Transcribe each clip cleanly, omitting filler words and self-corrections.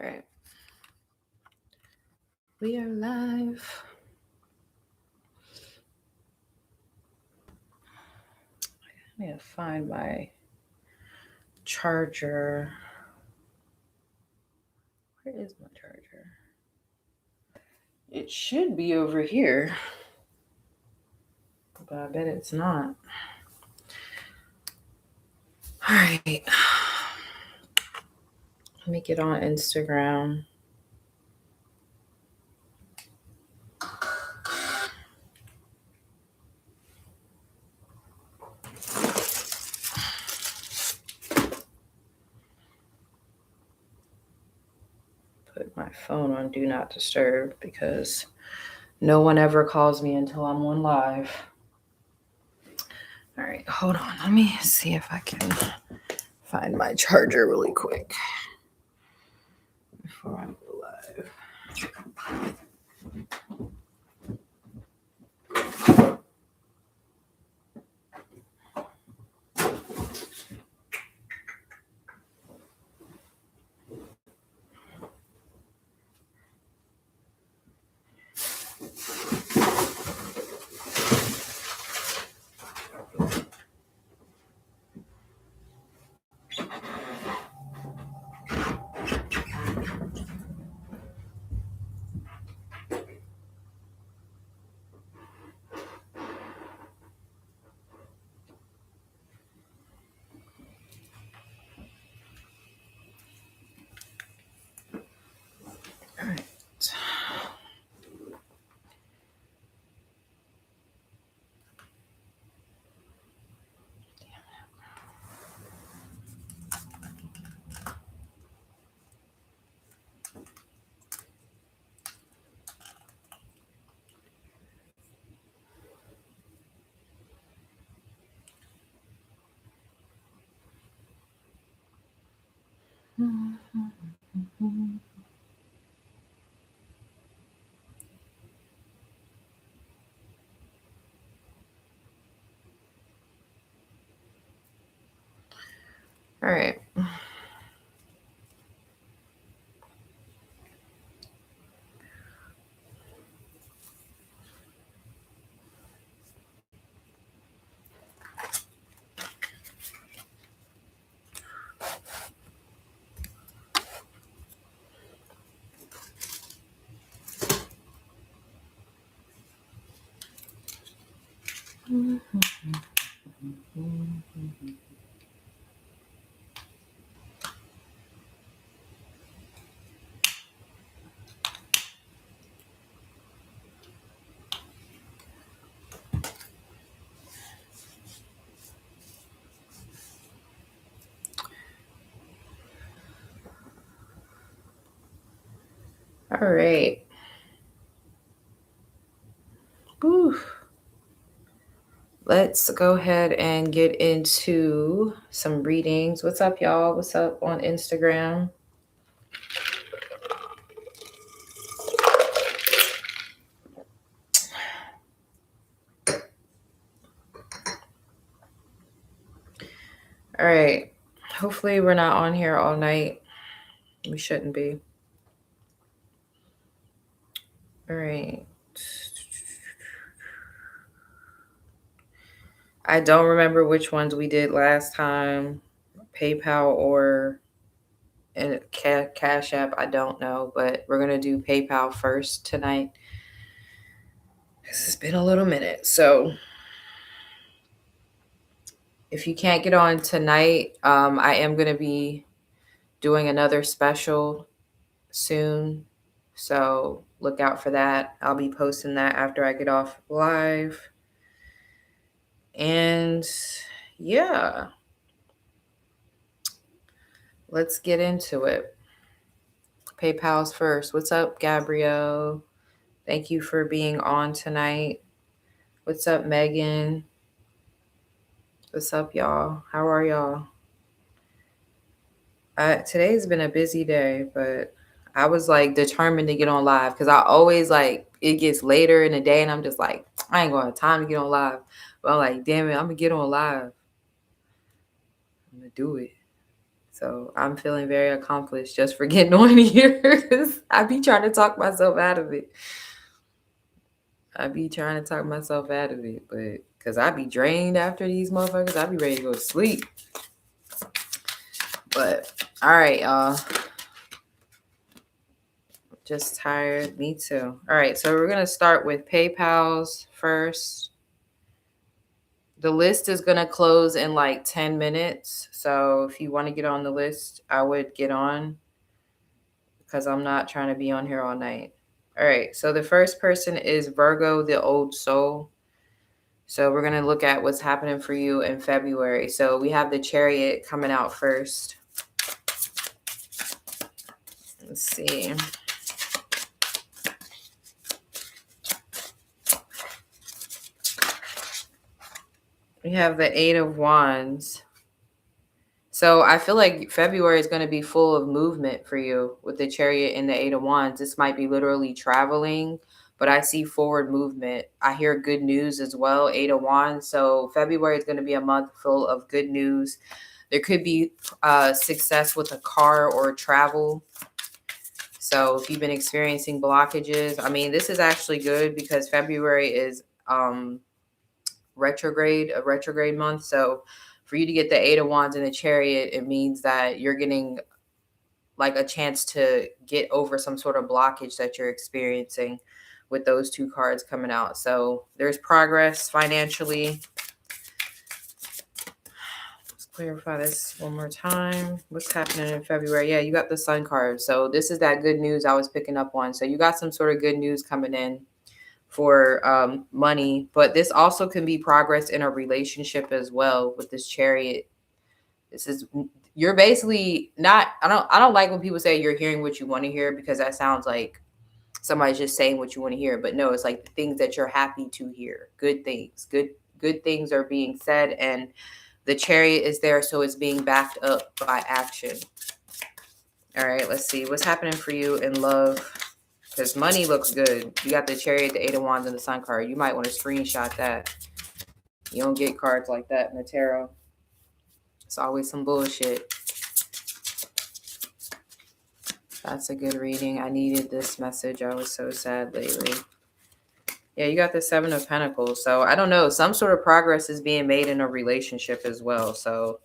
All right. We are live. I need to find my charger. Where is my charger? It should be over here, but I bet it's not. All right. Let me get on Instagram. Put my phone on Do Not Disturb because no one ever calls me until I'm on live. All right, hold on. Let me see if I can find my charger really quick before I go live. All right. All right. All right. Whew. Let's go ahead and get into some readings. What's up, y'all? What's up on Instagram? All right. Hopefully, we're not on here all night. We shouldn't be. All right. I don't remember which ones we did last time, PayPal or and Cash App. I don't know, but we're gonna do PayPal first tonight. It's been a little minute, so if you can't get on tonight, I am gonna be doing another special soon, so look out for that. I'll be posting that after I get off live, and yeah. Let's get into it. PayPal's first. What's up, Gabrielle? Thank you for being on tonight. What's up, Megan? What's up, y'all? How are y'all? Today's been a busy day, but I was like determined to get on live because I always like it gets later in the day and I'm just like, I ain't gonna have time to get on live. But I'm like, damn it, I'm gonna get on live. I'm gonna do it. So I'm feeling very accomplished just for getting on here. I be trying to talk myself out of it. But because I be drained after these motherfuckers, I be ready to go to sleep. But all right, y'all. Just tired. Me too. All right, so we're gonna start with PayPal's first. The list is gonna close in like 10 minutes. So if you want to get on the list, I would get on because I'm not trying to be on here all night. All right, so the first person is Virgo, the old soul. So we're going to look at what's happening for you in February. So we have the Chariot coming out first. Let's see. We have the Eight of Wands. So I feel like February is going to be full of movement for you with the Chariot and the Eight of Wands. This might be literally traveling, but I see forward movement. I hear good news as well, Eight of Wands. So February is going to be a month full of good news. There could be success with a car or travel. So if you've been experiencing blockages, I mean, this is actually good because February is a retrograde month. So for you to get the Eight of Wands and the Chariot, it means that you're getting like a chance to get over some sort of blockage that you're experiencing with those two cards coming out. So there's progress financially. Let's clarify this one more time. What's happening in February? Yeah, you got the Sun card. So this is that good news I was picking up on. So you got some sort of good news coming in for money, but this also can be progress in a relationship as well with this Chariot. This is, you're basically not, I don't like when people say you're hearing what you want to hear, because that sounds like somebody's just saying what you want to hear. But no, it's like the things that you're happy to hear. Good things. Good things are being said, and the Chariot is there, so it's being backed up by action. All right, let's see what's happening for you in love. Because money looks good. You got the Chariot, the Eight of Wands, and the Sun card. You might want to screenshot that. You don't get cards like that in the tarot. It's always some bullshit. That's a good reading. I needed this message. I was so sad lately. Yeah, you got the Seven of Pentacles. So I don't know. Some sort of progress is being made in a relationship as well. So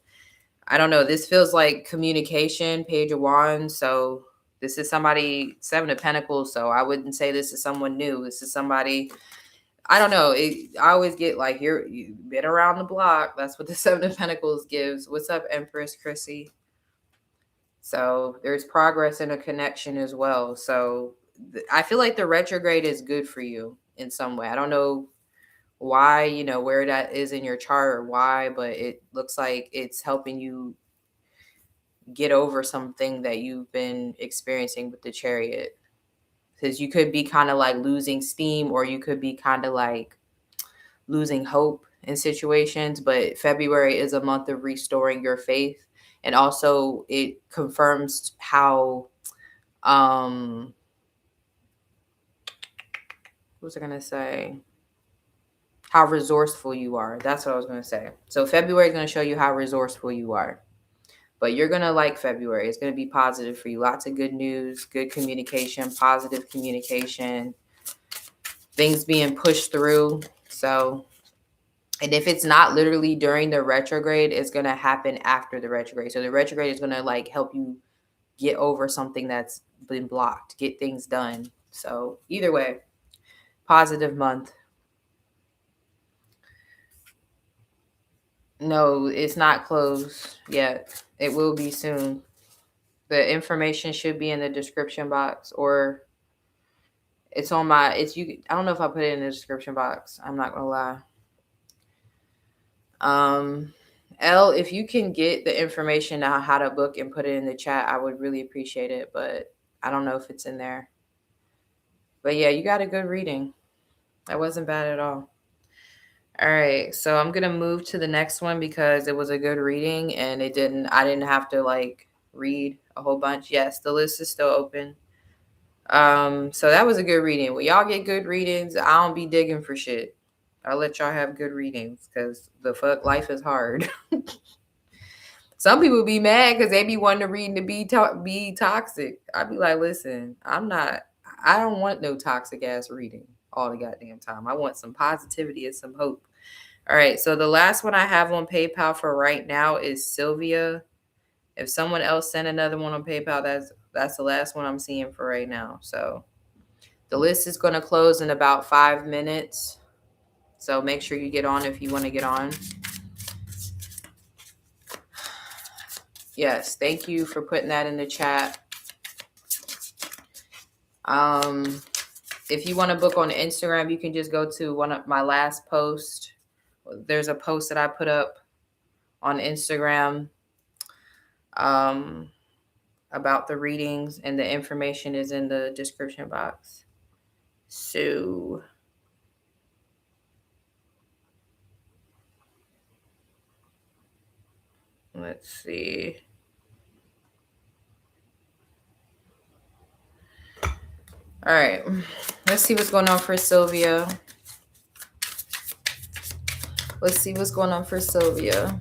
I don't know. This feels like communication, Page of Wands. So this is somebody, Seven of Pentacles. So I wouldn't say this is someone new. This is somebody, I don't know. I always get like, you've been around the block. That's what the Seven of Pentacles gives. What's up, Empress Chrissy? So there's progress in a connection as well. So I feel like the retrograde is good for you in some way. I don't know why, where that is in your chart or why, but it looks like it's helping you get over something that you've been experiencing with the Chariot. Because you could be kind of like losing steam, or you could be kind of like losing hope in situations. But February is a month of restoring your faith. And also it confirms how, what was I going to say? How resourceful you are. That's what I was going to say. So February is going to show you how resourceful you are. But you're going to like February. It's going to be positive for you. Lots of good news, good communication, positive communication, things being pushed through. So, and if it's not literally during the retrograde, it's going to happen after the retrograde. So the retrograde is going to like help you get over something that's been blocked, get things done. So either way, positive month. No, it's not closed yet. It will be soon. The information should be in the description box, or it's on my, I don't know if I put it in the description box. I'm not gonna lie. Elle, if you can get the information on how to book and put it in the chat, I would really appreciate it, but I don't know if it's in there. But yeah, you got a good reading. That wasn't bad at all. All right, so I'm gonna move to the next one because it was a good reading and I didn't have to like read a whole bunch. Yes, the list is still open. So that was a good reading. When y'all get good readings, I don't be digging for shit. I'll let y'all have good readings because the fuck life is hard. Some people be mad because they be wanting to read and to be toxic. I be like, listen, I don't want no toxic ass reading all the goddamn time. I want some positivity and some hope. All right, so the last one I have on PayPal for right now is Sylvia. If someone else sent another one on PayPal, that's the last one I'm seeing for right now. So the list is going to close in about 5 minutes. So make sure you get on if you want to get on. Yes, thank you for putting that in the chat. If you want to book on Instagram, you can just go to one of my last posts. There's a post that I put up on Instagram about the readings, and the information is in the description box. So let's see. All right, let's see what's going on for Sylvia. Let's see what's going on for Sylvia.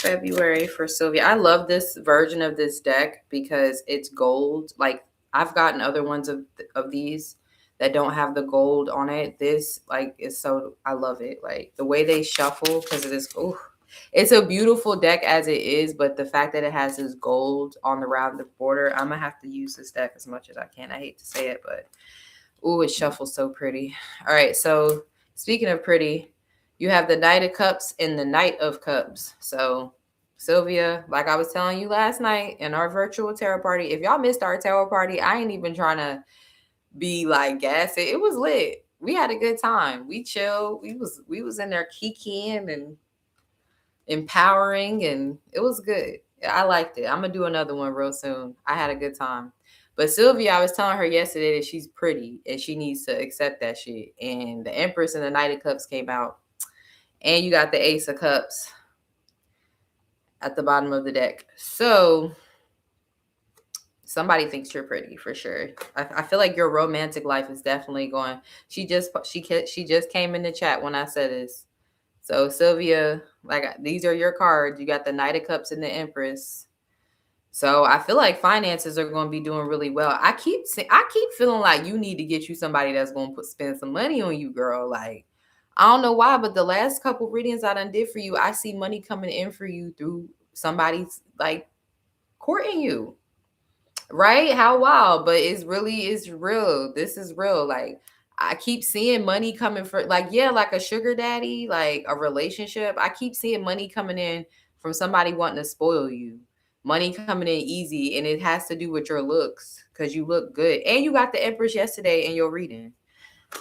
February for Sylvia. I love this version of this deck because it's gold. Like, I've gotten other ones of these that don't have the gold on it. This, like, is so, I love it. Like, the way they shuffle, because it is, it's a beautiful deck as it is, but the fact that it has this gold on the round the border, I'm gonna have to use this deck as much as I can. I hate to say it, but it shuffles so pretty. All right, so speaking of pretty, you have the Knight of Cups and the Knight of Cups. So Sylvia, like I was telling you last night in our virtual tarot party, if y'all missed our tarot party, I ain't even trying to be like gassy. It was lit. We had a good time. We chilled. We was in there kikiing and empowering, and it was good. I liked it. I'm gonna do another one real soon. I had a good time. But Sylvia, I was telling her yesterday that she's pretty and she needs to accept that shit. And the Empress and the Knight of Cups came out. And you got the Ace of Cups at the bottom of the deck. So somebody thinks you're pretty for sure. I feel like your romantic life is definitely going. She just came in the chat when I said this. So Sylvia, like, these are your cards. You got the Knight of Cups and the Empress. So I feel like finances are going to be doing really well. I keep feeling like you need to get you somebody that's going to spend some money on you, girl. Like, I don't know why, but the last couple readings I done did for you, I see money coming in for you through somebody's like courting you. Right? How wild, but it's real. This is real. Like, I keep seeing money coming for, like, yeah, like a sugar daddy, like a relationship. I keep seeing money coming in from somebody wanting to spoil you. Money coming in easy, and it has to do with your looks because you look good. And you got the Empress yesterday in your reading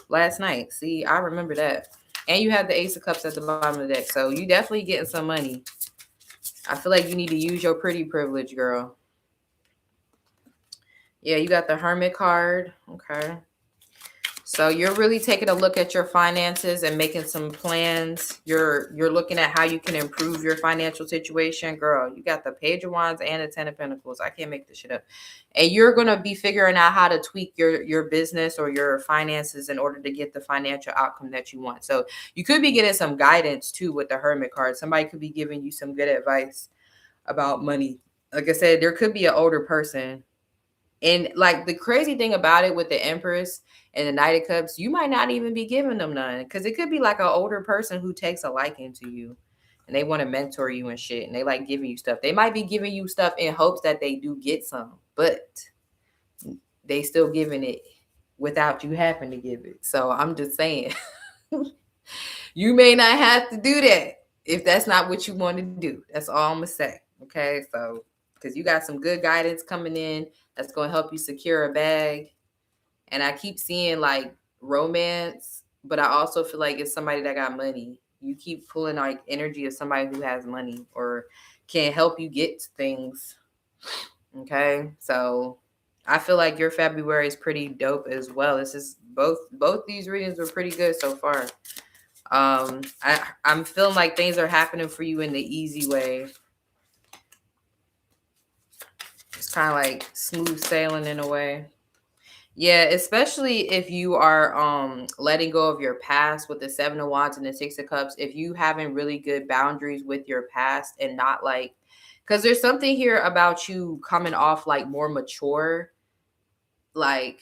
last night. See, I remember that. And you have the Ace of Cups at the bottom of the deck. So you definitely getting some money. I feel like you need to use your pretty privilege, girl. Yeah, you got the Hermit card. Okay. So you're really taking a look at your finances and making some plans. You're looking at how you can improve your financial situation. Girl, you got the Page of Wands and the Ten of Pentacles. I can't make this shit up. And you're going to be figuring out how to tweak your business or your finances in order to get the financial outcome that you want. So you could be getting some guidance too with the Hermit card. Somebody could be giving you some good advice about money. Like I said, there could be an older person. And like the crazy thing about it with the Empress and the Knight of Cups, you might not even be giving them none, because it could be like an older person who takes a liking to you and they want to mentor you and shit, and they like giving you stuff. They might be giving you stuff in hopes that they do get some, but they still giving it without you having to give it. So I'm just saying, you may not have to do that if that's not what you want to do. That's all I'm gonna say. Okay, so because you got some good guidance coming in that's going to help you secure a bag. And I keep seeing like romance, but I also feel like it's somebody that got money. You keep pulling like energy of somebody who has money or can help you get things. Okay, so I feel like your February is pretty dope as well. This is both these readings were pretty good so far. I'm feeling like things are happening for you in the easy way. It's kind of like smooth sailing in a way. Yeah, especially if you are letting go of your past with the Seven of Wands and the Six of Cups. If you having really good boundaries with your past and not like, because there's something here about you coming off like more mature, like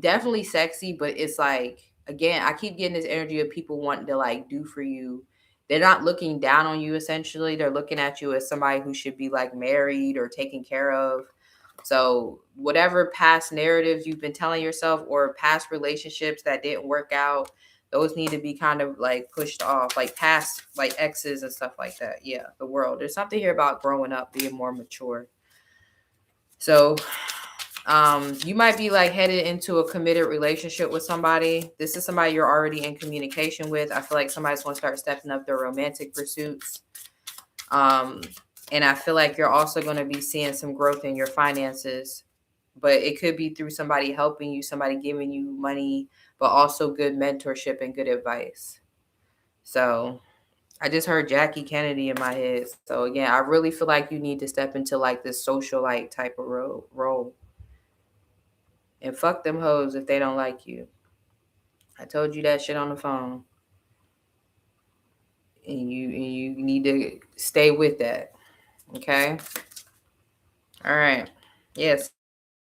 definitely sexy, but it's like, again, I keep getting this energy of people wanting to like do for you. They're not looking down on you essentially. They're looking at you as somebody who should be like married or taken care of. So, whatever past narratives you've been telling yourself or past relationships that didn't work out, those need to be kind of like pushed off, like past like exes and stuff like that. Yeah, the world. There's something here about growing up, being more mature. So, you might be like headed into a committed relationship with somebody. This is somebody you're already in communication with. I feel like somebody's going to start stepping up their romantic pursuits. Um, and I feel like you're also going to be seeing some growth in your finances, but it could be through somebody helping you, somebody giving you money, but also good mentorship and good advice. So I just heard Jackie Kennedy in my head. So again, I really feel like you need to step into like this socialite type of role. And fuck them hoes if they don't like you. I told you that shit on the phone. And you need to stay with that. Okay? All right. Yes.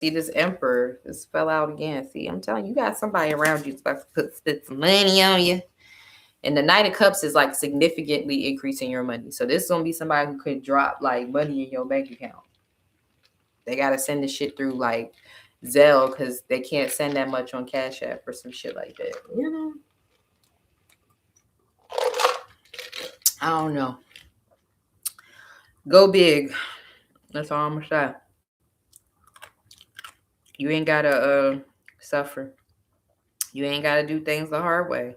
See this emperor. This fell out again. See, I'm telling you, you got somebody around you that's about to put some money on you. And the Knight of Cups is like significantly increasing your money. So this is gonna be somebody who could drop like money in your bank account. They gotta send the shit through like Zelle because they can't send that much on Cash App or some shit like that. You know? I don't know. Go big. That's all I'm gonna say. You ain't gotta suffer. You ain't gotta do things the hard way.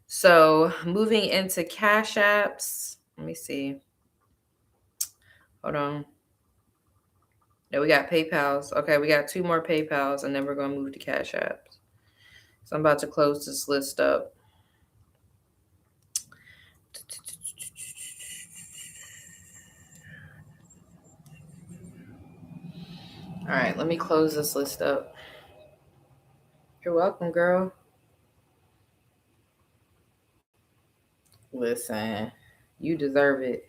So moving into Cash Apps. Let me see. Hold on. No, we got PayPal's. Okay, we got 2 more PayPal's, and then we're gonna move to Cash Apps. So I'm about to close this list up. All right, let me close this list up. You're welcome, girl. Listen, you deserve it.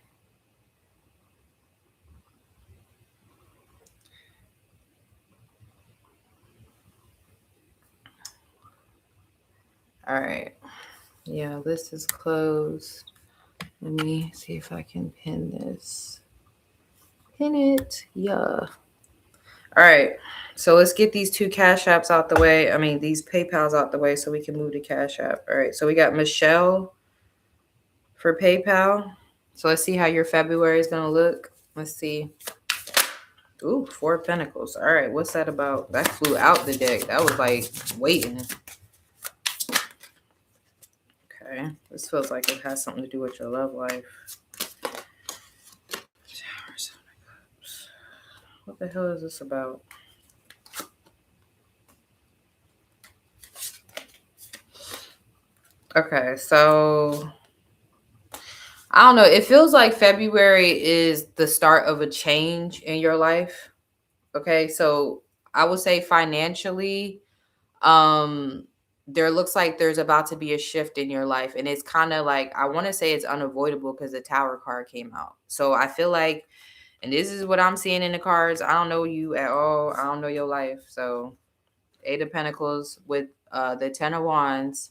All right. Yeah, this is closed. Let me see if I can pin this. Pin it. Yeah. All right. So let's get these 2 Cash Apps out the way. I mean, these PayPal's out the way so we can move to Cash App. All right. So we got Michelle for PayPal. So let's see how your February is going to look. Let's see. Ooh, 4 of Pentacles. All right. What's that about? That flew out the deck. That was like waiting. Okay. This feels like it has something to do with your love life. What the hell is this about? Okay, so I don't know. It feels like February is the start of a change in your life. Okay, so I would say financially, um, there looks like there's about to be a shift in your life, and it's kind of like I want to say it's unavoidable because the Tower card came out. So I feel like, and this is what I'm seeing in the cards. I don't know you at all. I don't know your life. So 8 of Pentacles with the 10 of Wands.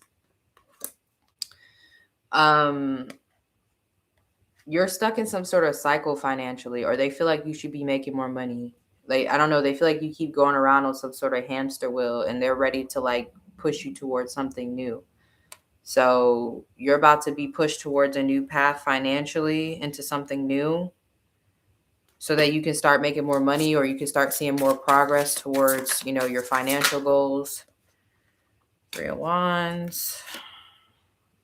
Um, you're stuck in some sort of cycle financially, or they feel like you should be making more money. Like, I don't know, they feel like you keep going around on some sort of hamster wheel and they're ready to like push you towards something new. So you're about to be pushed towards a new path financially into something new so that you can start making more money or you can start seeing more progress towards, your financial goals. 3 of Wands.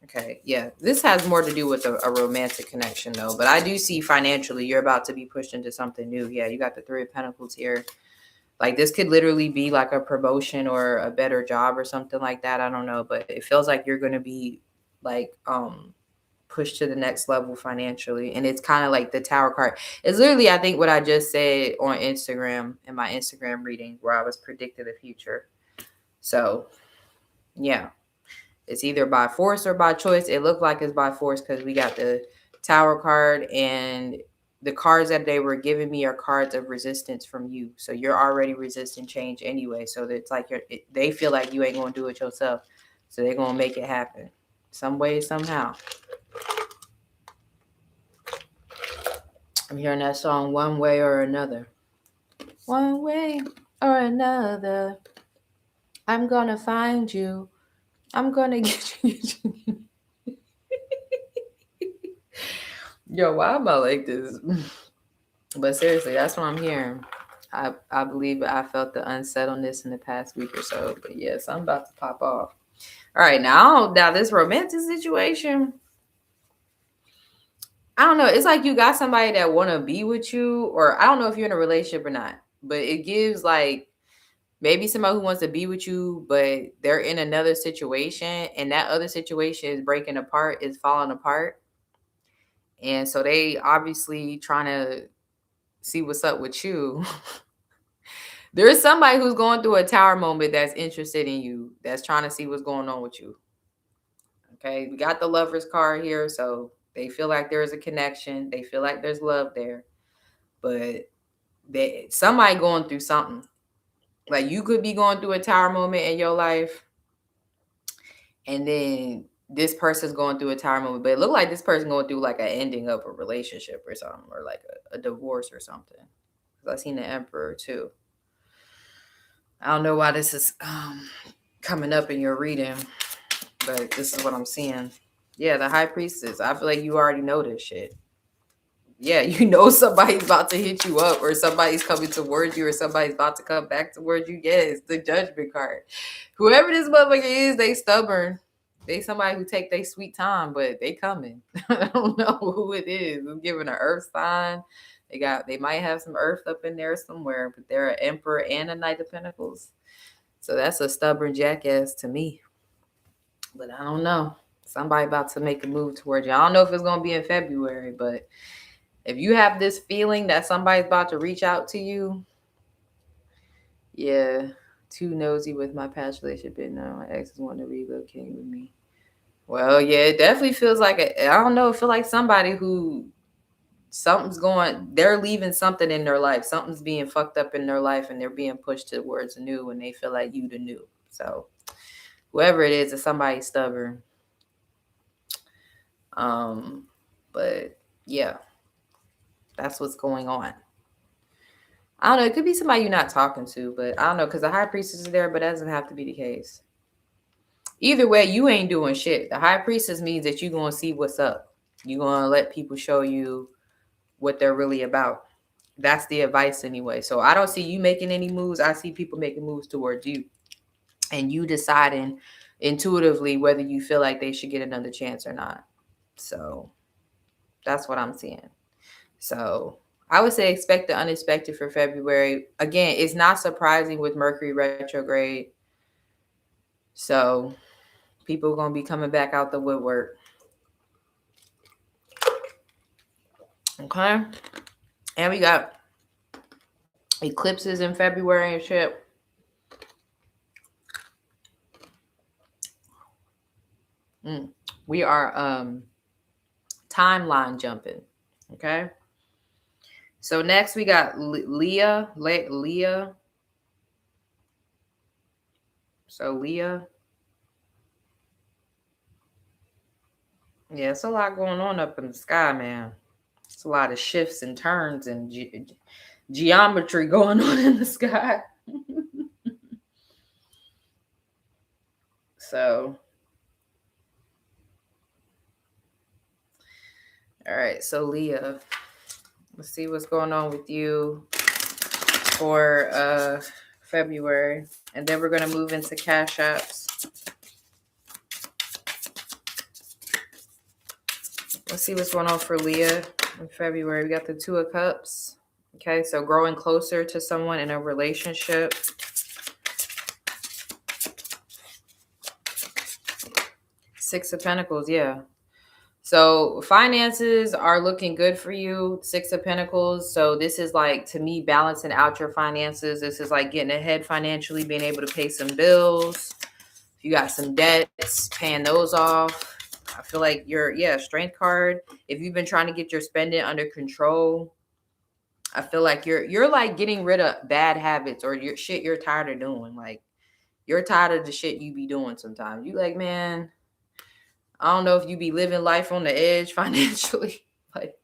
Okay, yeah. This has more to do with a romantic connection, though. But I do see financially, you're about to be pushed into something new. Yeah, you got the 3 of Pentacles here. Like, this could literally be like a promotion or a better job or something like that. I don't know. But it feels like you're going to be like pushed to the next level financially. And it's kind of like the Tower card. It's literally, I think, what I just said on Instagram in my Instagram reading where I was predicting the future. So, yeah, it's either by force or by choice. It looked like it's by force because we got the Tower card, and the cards that they were giving me are cards of resistance from you. So you're already resisting change anyway. So it's like they feel like you ain't going to do it yourself. So they're going to make it happen some way, somehow. I'm hearing that song One Way or Another. One way or another, I'm going to find you. I'm going to get you. Yo, why am I like this? But seriously, that's what I'm hearing. I believe I felt the unsettledness in the past week or so. But yes, I'm about to pop off. All right, now this romantic situation, I don't know. It's like you got somebody that want to be with you, or I don't know if you're in a relationship or not, but it gives like maybe somebody who wants to be with you, but they're in another situation, and that other situation is breaking apart, is falling apart. And so they obviously trying to see what's up with you. There is somebody who's going through a Tower moment that's interested in you, that's trying to see what's going on with you. Okay, we got the Lover's card here, so they feel like there's a connection. They feel like there's love there, but somebody going through something. Like you could be going through a Tower moment in your life, and then this person's going through a Tower moment, but it looked like this person going through like an ending of a relationship or something, or like a divorce or something. Because I seen the Emperor too. I don't know why this is coming up in your reading, but this is what I'm seeing. Yeah, the High Priestess. I feel like you already know this shit. Yeah, you know somebody's about to hit you up, or somebody's coming towards you, or somebody's about to come back towards you. Yes, the Judgment card. Whoever this motherfucker is, they stubborn. They somebody who take their sweet time, but they coming. I don't know who it is. I'm giving an earth sign. They might have some earth up in there somewhere, but they're an Emperor and a Knight of Pentacles. So that's a stubborn jackass to me. But I don't know. Somebody about to make a move towards you. I don't know if it's gonna be in February, but if you have this feeling that somebody's about to reach out to you, yeah, too nosy with my past relationship, and now my exes want to relocate with me. Well, yeah, it definitely feels like I don't know. It feels like somebody who they're leaving something in their life. Something's being fucked up in their life, and they're being pushed towards the new, and they feel like you the new. So whoever it is somebody stubborn. But yeah, that's what's going on. I don't know. It could be somebody you're not talking to, but I don't know, because the High Priestess is there, but that doesn't have to be the case. Either way, you ain't doing shit. The High Priestess means that you're going to see what's up. You're going to let people show you what they're really about. That's the advice anyway. So I don't see you making any moves. I see people making moves towards you, and you deciding intuitively whether you feel like they should get another chance or not. So that's what I'm seeing. So I would say expect the unexpected for February. Again, it's not surprising with Mercury retrograde. So people are going to be coming back out the woodwork. Okay. And we got eclipses in February and shit. We are timeline jumping. Okay. So next we got Leah. So Leah. Yeah, it's a lot going on up in the sky, man. It's a lot of shifts and turns and geometry going on in the sky. So, all right. So Leah, let's see what's going on with you for February, and then we're gonna move into cash apps. Let's see what's going on for Leah in February. We got the Two of Cups. Okay, so growing closer to someone in a relationship. Six of Pentacles, yeah. So finances are looking good for you, Six of Pentacles. So this is like, to me, balancing out your finances. This is like getting ahead financially, being able to pay some bills. If you got some debts, paying those off. I feel like strength card. If you've been trying to get your spending under control, I feel like you're like getting rid of bad habits or your shit you're tired of doing. Like, you're tired of the shit you be doing sometimes. You like, man, I don't know if you be living life on the edge financially. like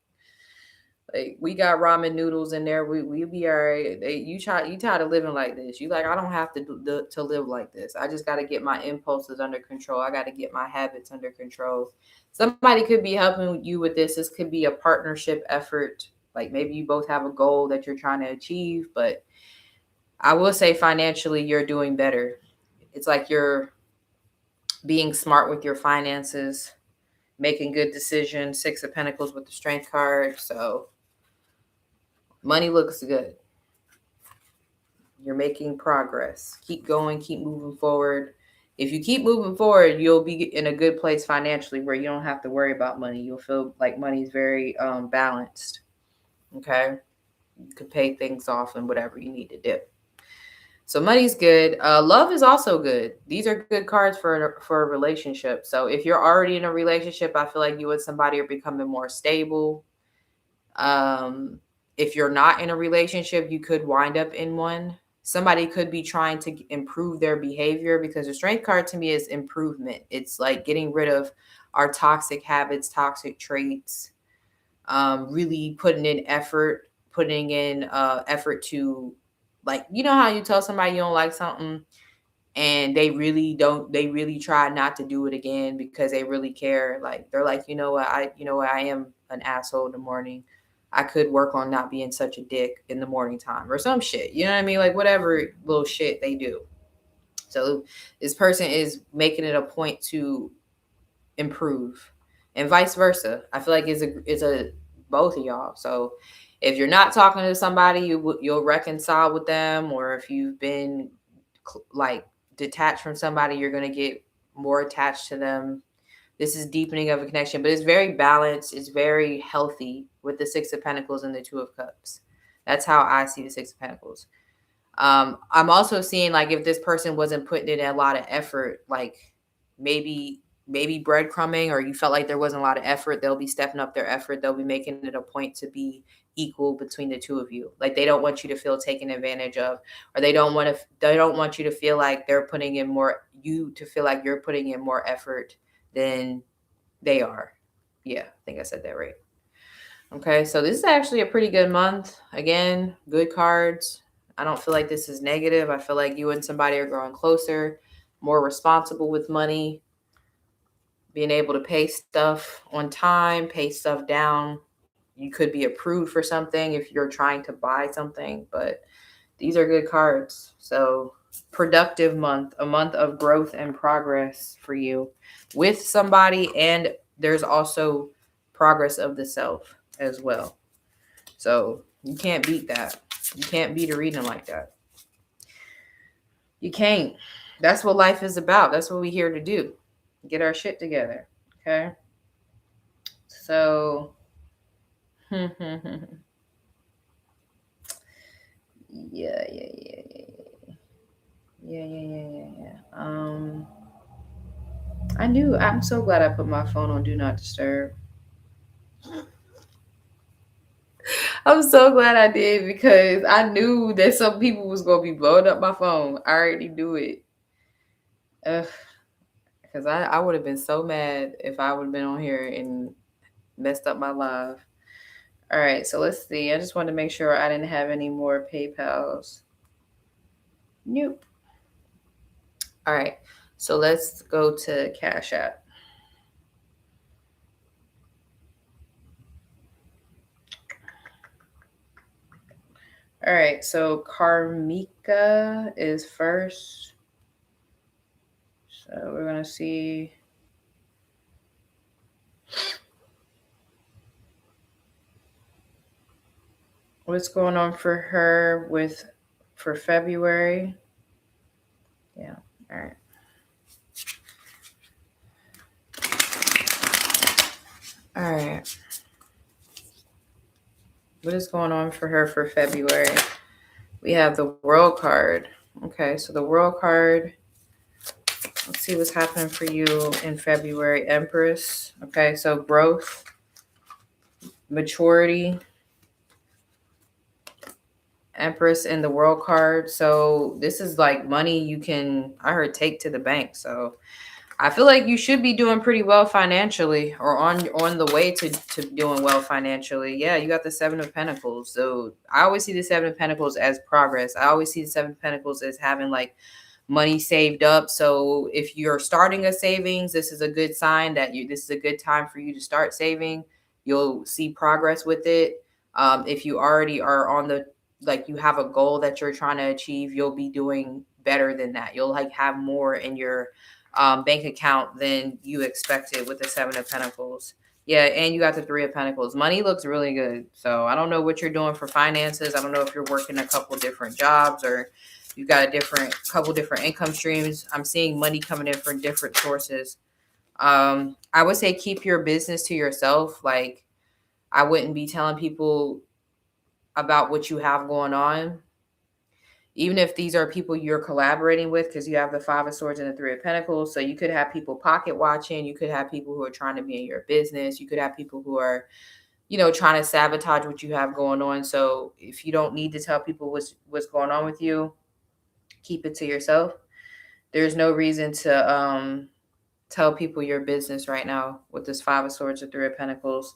like we got ramen noodles in there. We be all right. You tired of living like this. You like, I don't have to live like this. I just got to get my impulses under control. I got to get my habits under control. Somebody could be helping you with this. This could be a partnership effort. Like, maybe you both have a goal that you're trying to achieve, but I will say financially you're doing better. It's like you're being smart with your finances, making good decisions. Six of Pentacles with the Strength card. So money looks good. You're making progress. Keep going, keep moving forward. If you keep moving forward, you'll be in a good place financially where you don't have to worry about money. You'll feel like money is very balanced. Okay? You can pay things off and whatever you need to do. So money's good. Love is also good. These are good cards for a relationship. So if you're already in a relationship, I feel like you and somebody are becoming more stable. If you're not in a relationship, you could wind up in one. Somebody could be trying to improve their behavior, because the Strength card to me is improvement. It's like getting rid of our toxic habits, toxic traits, really putting in effort, effort to, like, you know how you tell somebody you don't like something and they really try not to do it again because they really care. Like, they're like, I am an asshole in the morning. I could work on not being such a dick in the morning time or some shit. You know what I mean? Like, whatever little shit they do. So this person is making it a point to improve, and vice versa. I feel like it's a both of y'all. So if you're not talking to somebody, you'll reconcile with them, or if you've been like detached from somebody, you're going to get more attached to them. This is deepening of a connection, but it's very balanced. It's very healthy with the Six of Pentacles and the Two of Cups. That's how I see the Six of Pentacles. I'm also seeing, like, if this person wasn't putting in a lot of effort, like maybe breadcrumbing, or you felt like there wasn't a lot of effort, they'll be stepping up their effort. They'll be making it a point to be equal between the two of you. Like, they don't want you to feel taken advantage of, or they don't want you to feel like they're putting in more, you to feel like you're putting in more effort than they are. Yeah, I think I said that right. Okay, so this is actually a pretty good month. Again, good cards. I don't feel like this is negative. I feel like you and somebody are growing closer, more responsible with money, being able to pay stuff on time, pay stuff down. You could be approved for something if you're trying to buy something, but these are good cards. So, productive month, a month of growth and progress for you with somebody, and there's also progress of the self as well. So you can't beat that. You can't beat a reading like that. You can't. That's what life is about. That's what we're here to do. Get our shit together. Okay. So yeah. I'm so glad I put my phone on do not disturb. I'm so glad I did, because I knew that some people was gonna be blowing up my phone. I already knew it. Because I would have been so mad if I would have been on here and messed up my live. All right, so let's see. I just wanted to make sure I didn't have any more PayPals. Nope. All right, so let's go to Cash App. All right, so Karmika is first. So we're going to see. What's going on for her for February? Yeah, all right. All right. What is going on for her for February? We have the World card. Okay, so the World card. Let's see what's happening for you in February. Empress. Okay, so growth, maturity, Empress in the World card. So this is like money you can, I heard, take to the bank. So I feel like you should be doing pretty well financially, or on the way to doing well financially. Yeah, you got the Seven of Pentacles. So I always see the Seven of Pentacles as progress. I always see the Seven of Pentacles as having like money saved up. So if you're starting a savings, this is a good sign that this is a good time for you to start saving. You'll see progress with it. If you already are on the, like, you have a goal that you're trying to achieve, you'll be doing better than that. You'll like have more in your bank account than you expected with the Seven of Pentacles. Yeah, and you got the Three of Pentacles. Money looks really good. So I don't know what you're doing for finances. I don't know if you're working a couple different jobs or you've got a couple different income streams. I'm seeing money coming in from different sources. I would say keep your business to yourself. Like, I wouldn't be telling people about what you have going on, even if these are people you're collaborating with, because you have the Five of Swords and the Three of Pentacles. So you could have people pocket watching. You could have people who are trying to be in your business. You could have people who are, trying to sabotage what you have going on. So if you don't need to tell people what's going on with you, keep it to yourself. There's no reason to tell people your business right now with this Five of Swords or Three of Pentacles.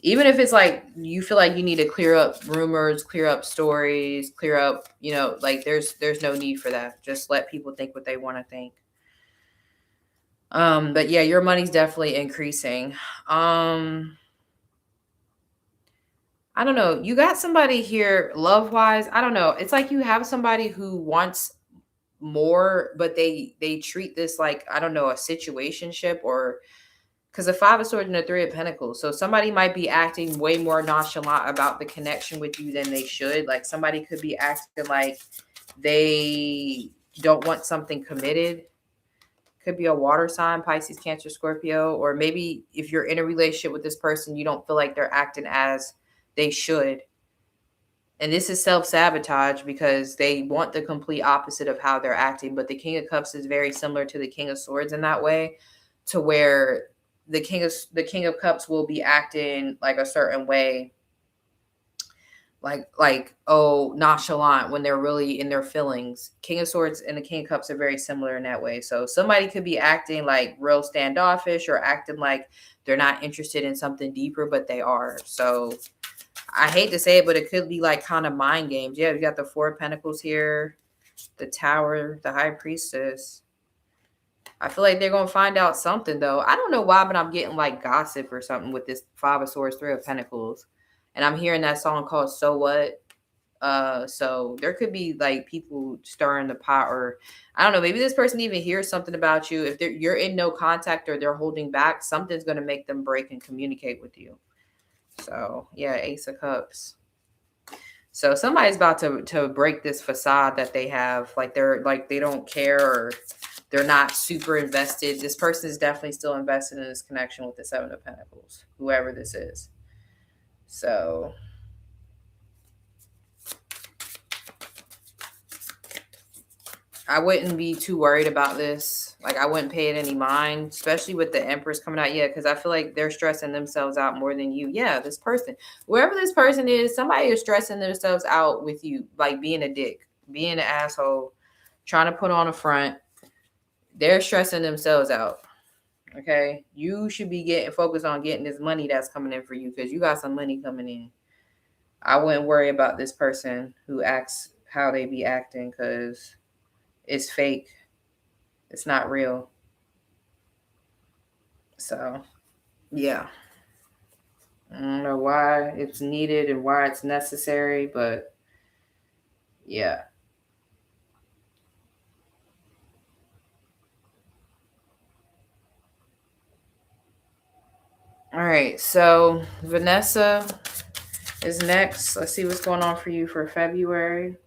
Even if it's like you feel like you need to clear up rumors, clear up stories, clear up, like there's no need for that. Just let people think what they want to think. But yeah, your money's definitely increasing. I don't know. You got somebody here love wise. I don't know. It's like you have somebody who wants more, but they treat this like, I don't know, a situationship, or because the Five of Swords and the Three of Pentacles. So somebody might be acting way more nonchalant about the connection with you than they should. Like somebody could be acting like they don't want something committed. Could be a water sign, Pisces, Cancer, Scorpio. Or maybe if you're in a relationship with this person, you don't feel like they're acting as they should. And this is self-sabotage because they want the complete opposite of how they're acting. But the King of Cups is very similar to the King of Swords in that way, to where the King of Cups will be acting like a certain way, like oh, nonchalant, when they're really in their feelings. King of Swords and the King of Cups are very similar in that way. So somebody could be acting like real standoffish or acting like they're not interested in something deeper, but they are. So I hate to say it, but it could be like kind of mind games. Yeah, we got the Four of Pentacles here, the Tower, the High Priestess. I feel like they're gonna find out something though. I don't know why, but I'm getting like gossip or something with this Five of Swords, Three of Pentacles, and I'm hearing that song called "So What." So there could be like people stirring the pot, or I don't know. Maybe this person even hears something about you. If you're in no contact or they're holding back, something's gonna make them break and communicate with you. So yeah, Ace of Cups. So somebody's about to break this facade that they have, like they don't care, or they're not super invested. This person is definitely still invested in this connection with the Seven of Pentacles, whoever this is. So I wouldn't be too worried about this. Like I wouldn't pay it any mind, especially with the Empress coming out. Yeah, because I feel like they're stressing themselves out more than you. Yeah, this person, wherever this person is, somebody is stressing themselves out with you, like being a dick, being an asshole, trying to put on a front. They're stressing themselves out. Okay, you should be getting focused on getting this money that's coming in for you, because you got some money coming in. I wouldn't worry about this person who acts how they be acting, because it's fake. It's not real. So yeah, I don't know why it's needed and why it's necessary, but yeah. All right, so Vanessa is next. Let's see what's going on for you for February.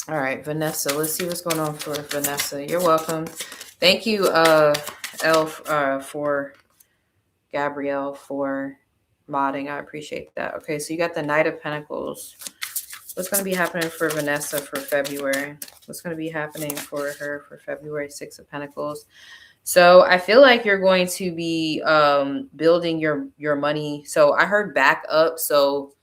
All right, Vanessa. Let's see what's going on for Vanessa. You're welcome. Thank you, Elf, for Gabrielle for modding. I appreciate that. Okay, so you got the Knight of Pentacles. What's going to be happening for Vanessa for February? What's going to be happening for her for February? Six of Pentacles. So I feel like you're going to be building your money. So I heard back up. So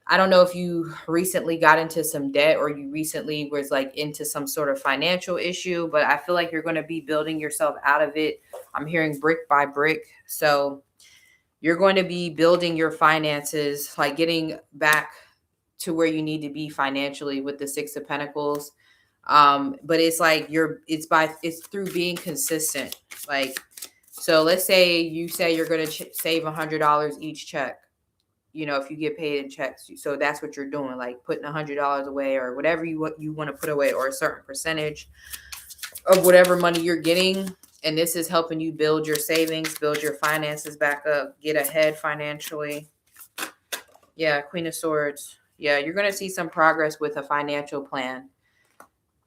I don't know if you recently got into some debt or you recently was like into some sort of financial issue, but I feel like you're going to be building yourself out of it. I'm hearing brick by brick. So you're going to be building your finances, like getting back to where you need to be financially with the Six of Pentacles. But it's like it's through being consistent. Like, so let's say you say you're going to save $100 each check. If you get paid in checks, so that's what you're doing, like putting $100 away or whatever you want to put away, or a certain percentage of whatever money you're getting. And this is helping you build your savings, build your finances back up, get ahead financially. Yeah, Queen of Swords. Yeah, you're going to see some progress with a financial plan.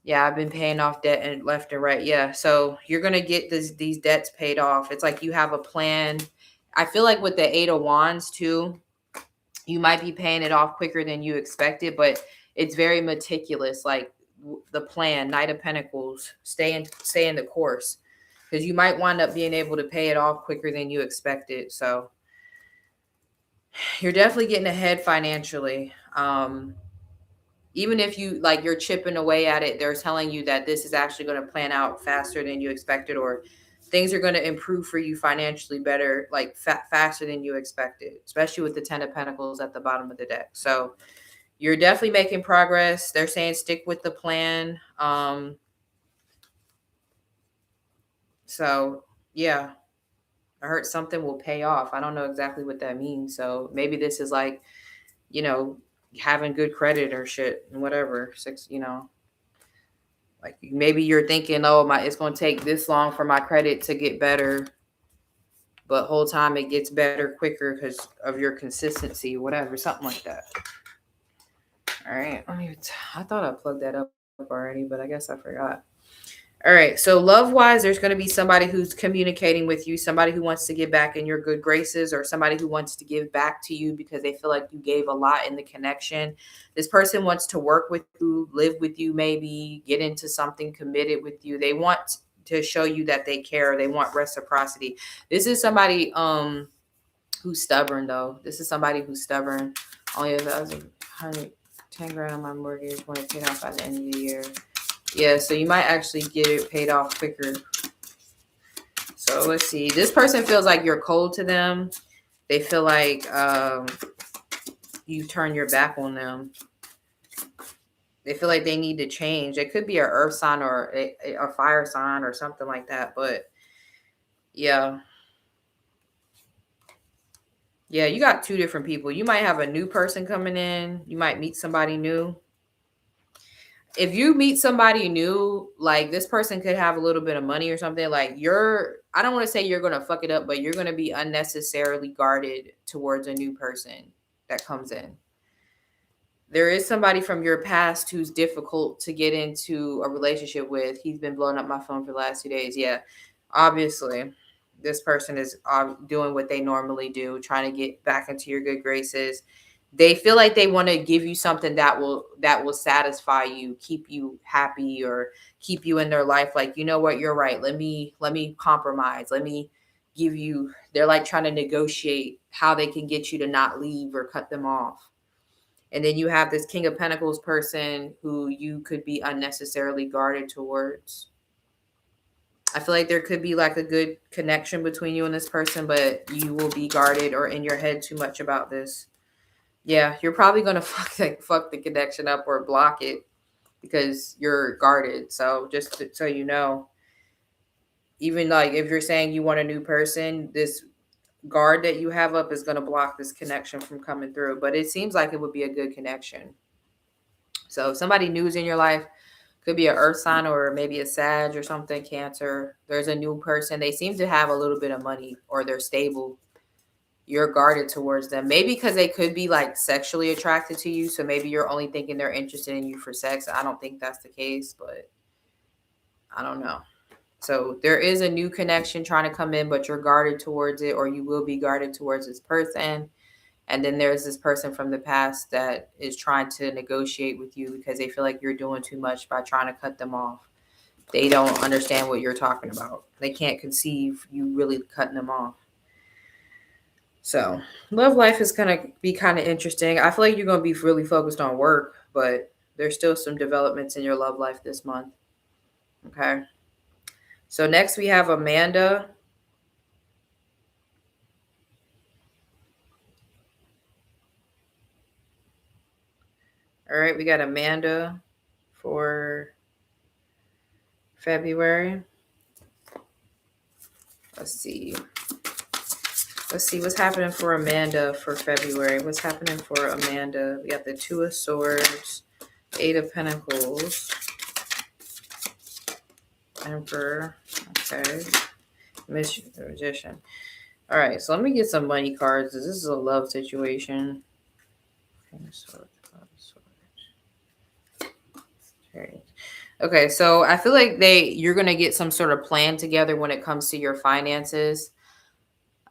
Yeah, I've been paying off debt and left and right. Yeah, so you're going to get these debts paid off. It's like you have a plan. I feel like with the Eight of Wands too, you might be paying it off quicker than you expected, but it's very meticulous. Like the plan, Knight of Pentacles, stay in the course, because you might wind up being able to pay it off quicker than you expected. So you're definitely getting ahead financially. Even if you're chipping away at it, they're telling you that this is actually going to plan out faster than you expected, or things are going to improve for you financially better, like faster than you expected, especially with the Ten of Pentacles at the bottom of the deck. So you're definitely making progress. They're saying stick with the plan. So yeah, I heard something will pay off. I don't know exactly what that means. So maybe this is like, having good credit or shit and whatever. Like maybe you're thinking, oh it's going to take this long for my credit to get better, but whole time it gets better quicker because of your consistency, whatever, something like that. All right, I thought I plugged that up already, but I guess I forgot. All right, so love wise, there's going to be somebody who's communicating with you, somebody who wants to get back in your good graces, or somebody who wants to give back to you because they feel like you gave a lot in the connection. This person wants to work with you, live with you, maybe get into something committed with you. They want to show you that they care. They want reciprocity. This is somebody who's stubborn, though. This is somebody who's stubborn. Only $10,000 on my mortgage, want to pay off by the end of the year. Yeah, so you might actually get it paid off quicker. So let's see. This person feels like you're cold to them. They feel like you turn your back on them. They feel like they need to change. It could be an earth sign or a fire sign or something like that. But yeah. Yeah, you got two different people. You might have a new person coming in. You might meet somebody new. If you meet somebody new, like this person could have a little bit of money or something, like I don't want to say you're going to fuck it up, but you're going to be unnecessarily guarded towards a new person that comes in. There is somebody from your past who's difficult to get into a relationship with. He's been blowing up my phone for the last 2 days. Yeah, obviously this person is doing what they normally do, trying to get back into your good graces. They feel like they want to give you something that will satisfy you, keep you happy, or keep you in their life. Like, you know what, you're right. Let me compromise. Let me give you. They're like trying to negotiate how they can get you to not leave or cut them off. And then you have this King of Pentacles person who you could be unnecessarily guarded towards. I feel like there could be like a good connection between you and this person, but you will be guarded or in your head too much about this. Yeah, you're probably going to fuck the connection up or block it because you're guarded. So just so you know, even like if you're saying you want a new person, this guard that you have up is going to block this connection from coming through. But it seems like it would be a good connection. So if somebody new is in your life, could be an earth sign or maybe a Sag or something, Cancer. There's a new person. They seem to have a little bit of money or they're stable. you're guarded towards them. Maybe because they could be like sexually attracted to you. So maybe you're only thinking they're interested in you for sex. I don't think that's the case, but I don't know. So there is a new connection trying to come in, but you're guarded towards it, or you will be guarded towards this person. And then there's this person from the past that is trying to negotiate with you because they feel like you're doing too much by trying to cut them off. They don't understand what you're talking about. They can't conceive you really cutting them off. So love life is going to be kind of interesting. I feel like you're going to be really focused on work, but there's still some developments in your love life this month. Okay. So next we have Amanda. All right, we got Amanda for February. Let's see. Let's see what's happening for Amanda for February. What's happening for Amanda? We got the Two of Swords, Eight of Pentacles, Emperor. Okay. Magician. All right, so let me get some money cards. This is a love situation. Okay, so I feel like you're gonna get some sort of plan together when it comes to your finances.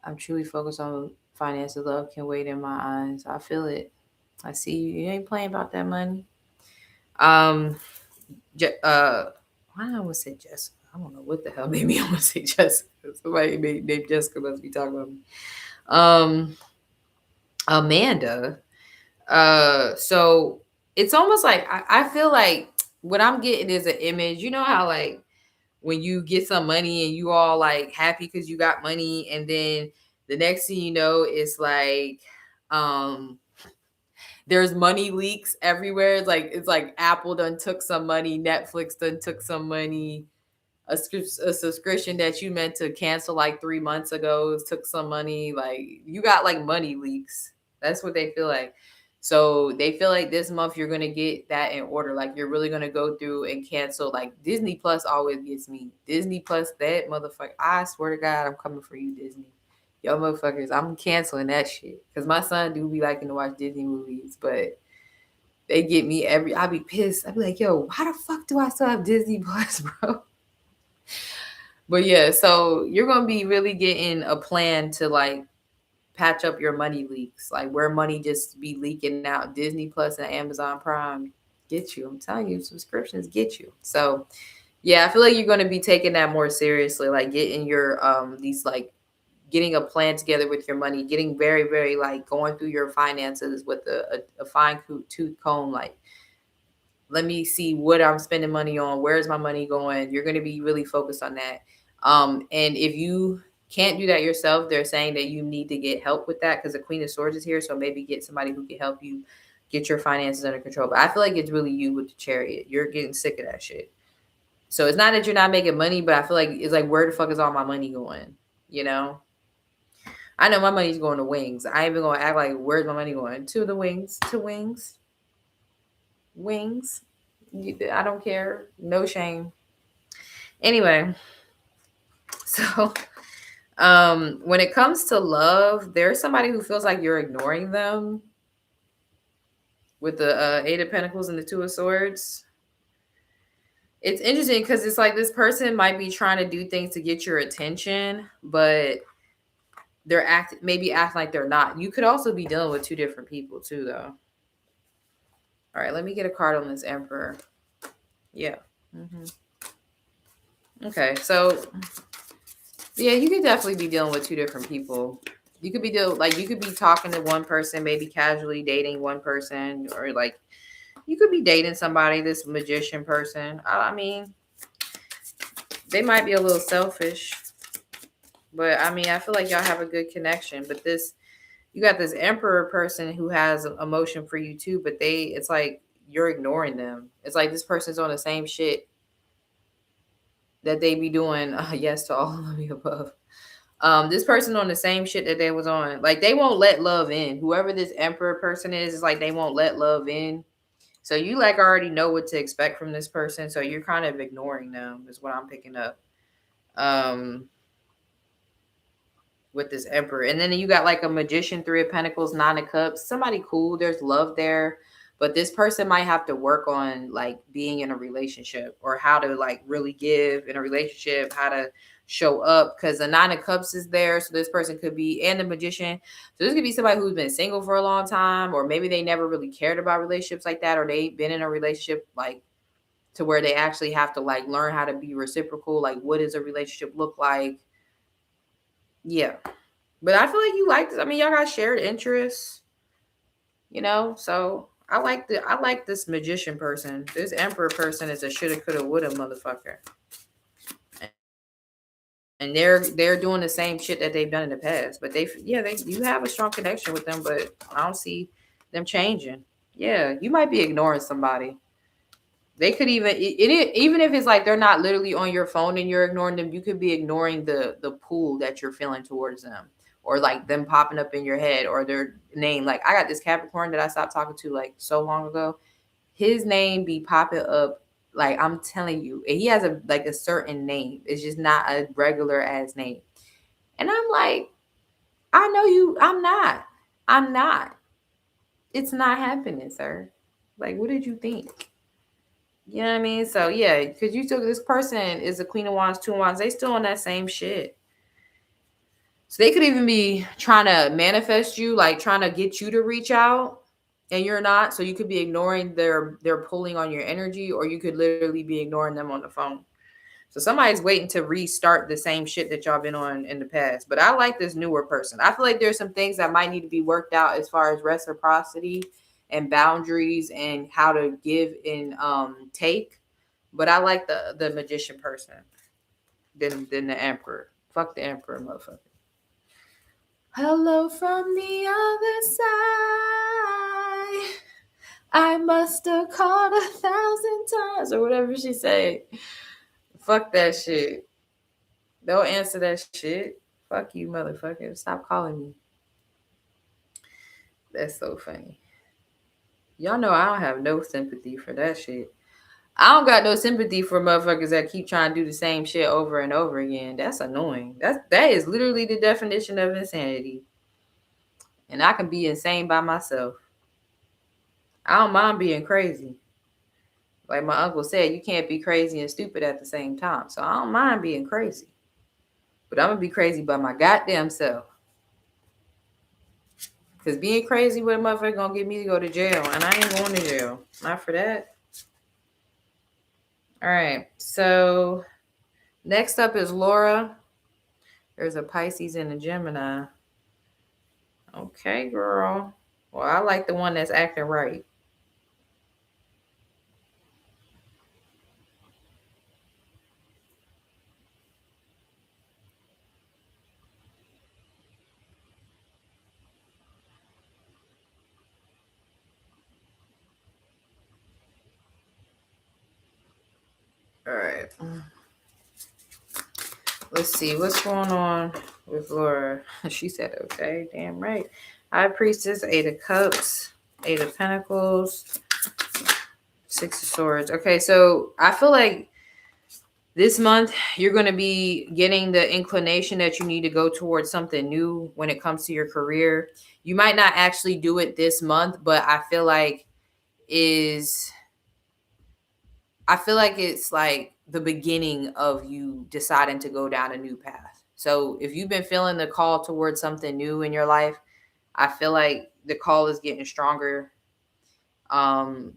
I'm truly focused on finances. Love can wait in my eyes. I feel it. I see you. You ain't playing about that money. Why did I almost say Jessica? I don't know what the hell made me almost say Jessica. Somebody named Jessica must be talking about me. Amanda. So it's almost like I feel like what I'm getting is an image. You know how like when you get some money and you all like happy because you got money, and then the next thing you know, it's like there's money leaks everywhere. It's like Apple done took some money, Netflix done took some money, a subscription that you meant to cancel like 3 months ago took some money. Like you got like money leaks. That's what they feel like. So they feel like this month you're gonna get that in order. Like you're really gonna go through and cancel. Like Disney Plus always gets me. Disney Plus, that motherfucker. I swear to God, I'm coming for you, Disney. Yo, motherfuckers, I'm canceling that shit. Cause my son do be liking to watch Disney movies, but they get me I be pissed. I be like, yo, why the fuck do I still have Disney Plus, bro? But yeah, so you're gonna be really getting a plan to like patch up your money leaks, like where money just be leaking out. Disney Plus and Amazon Prime get you. I'm telling you, subscriptions get you. So yeah, I feel like you're gonna be taking that more seriously, like getting your these like getting a plan together with your money, getting very, very like going through your finances with a fine tooth comb, like let me see what I'm spending money on. Where's my money going? You're going to be really focused on that. And if you can't do that yourself, they're saying that you need to get help with that because the Queen of Swords is here. So maybe get somebody who can help you get your finances under control. But I feel like it's really you with the Chariot. You're getting sick of that shit. So it's not that you're not making money, but I feel like it's like, where the fuck is all my money going? You know? I know my money's going to Wings. I ain't even going to act like, where's my money going? To the Wings. To Wings. Wings. I don't care. No shame. Anyway, so when it comes to love, there's somebody who feels like you're ignoring them with the Eight of Pentacles and the Two of Swords. It's interesting because it's like this person might be trying to do things to get your attention, but they're maybe acting like they're not. You could also be dealing with two different people too, though. All right, let me get a card on this Emperor. Yeah. Okay, so yeah, you could definitely be dealing with two different people. You could be you could be talking to one person, maybe casually dating one person, or like you could be dating somebody, this magician person. I mean, they might be a little selfish, but I mean, I feel like y'all have a good connection. But you got this Emperor person who has emotion for you too, but it's like you're ignoring them. It's like this person's on the same shit that they be doing. Yes to all of the above. This person on the same shit that they was on. Like they won't let love in. Whoever this Emperor person is like they won't let love in. So you like already know what to expect from this person. So you're kind of ignoring them is what I'm picking up. with this Emperor. And then you got like a Magician, Three of Pentacles, Nine of Cups. Somebody cool. There's love there. But this person might have to work on like being in a relationship, or how to like really give in a relationship, how to show up, because the Nine of Cups is there. So this person could be, and the Magician. So this could be somebody who's been single for a long time, or maybe they never really cared about relationships like that, or they've been in a relationship like to where they actually have to like learn how to be reciprocal. Like, what does a relationship look like? Yeah. But I feel like you like this. I mean, y'all got shared interests, so I like this Magician person. This Emperor person is a shoulda, coulda, woulda motherfucker. And they're doing the same shit that they've done in the past. But they you have a strong connection with them, but I don't see them changing. Yeah, you might be ignoring somebody. They could even if it's like they're not literally on your phone and you're ignoring them, you could be ignoring the pull that you're feeling towards them, or like them popping up in your head, or their name. Like, I got this Capricorn that I stopped talking to like so long ago. His name be popping up, like, I'm telling you. And he has a certain name. It's just not a regular ass name. And I'm like, I know you. I'm not. I'm not. It's not happening, sir. Like, what did you think? You know what I mean? So yeah, because you took this person is a Queen of Wands, Two of Wands. They still on that same shit. So they could even be trying to manifest you, like trying to get you to reach out, and you're not. So you could be ignoring their pulling on your energy, or you could literally be ignoring them on the phone. So somebody's waiting to restart the same shit that y'all been on in the past. But I like this newer person. I feel like there's some things that might need to be worked out as far as reciprocity and boundaries and how to give and take. But I like the Magician person than the Emperor. Fuck the Emperor, motherfucker. Hello from the other side. I must have called 1,000 times, or whatever she said. Fuck that shit. Don't answer that shit. Fuck you, motherfucker. Stop calling me. That's so funny. Y'all know I don't have no sympathy for that shit. I don't got no sympathy for motherfuckers that keep trying to do the same shit over and over again. That's annoying. That is literally the definition of insanity. And I can be insane by myself. I don't mind being crazy. Like my uncle said, you can't be crazy and stupid at the same time. So I don't mind being crazy. But I'm gonna be crazy by my goddamn self. Cause being crazy with a motherfucker gonna get me to go to jail. And I ain't going to jail. Not for that. All right. So next up is Laura. There's a Pisces and a Gemini. Okay, girl. Well, I like the one that's acting right. All right. Let's see what's going on with Laura. She said, okay, damn right. High Priestess, Eight of Cups, Eight of Pentacles, Six of Swords. Okay, so I feel like this month you're going to be getting the inclination that you need to go towards something new when it comes to your career. You might not actually do it this month, but is I feel like it's like the beginning of you deciding to go down a new path. So if you've been feeling the call towards something new in your life, I feel like the call is getting stronger. Um,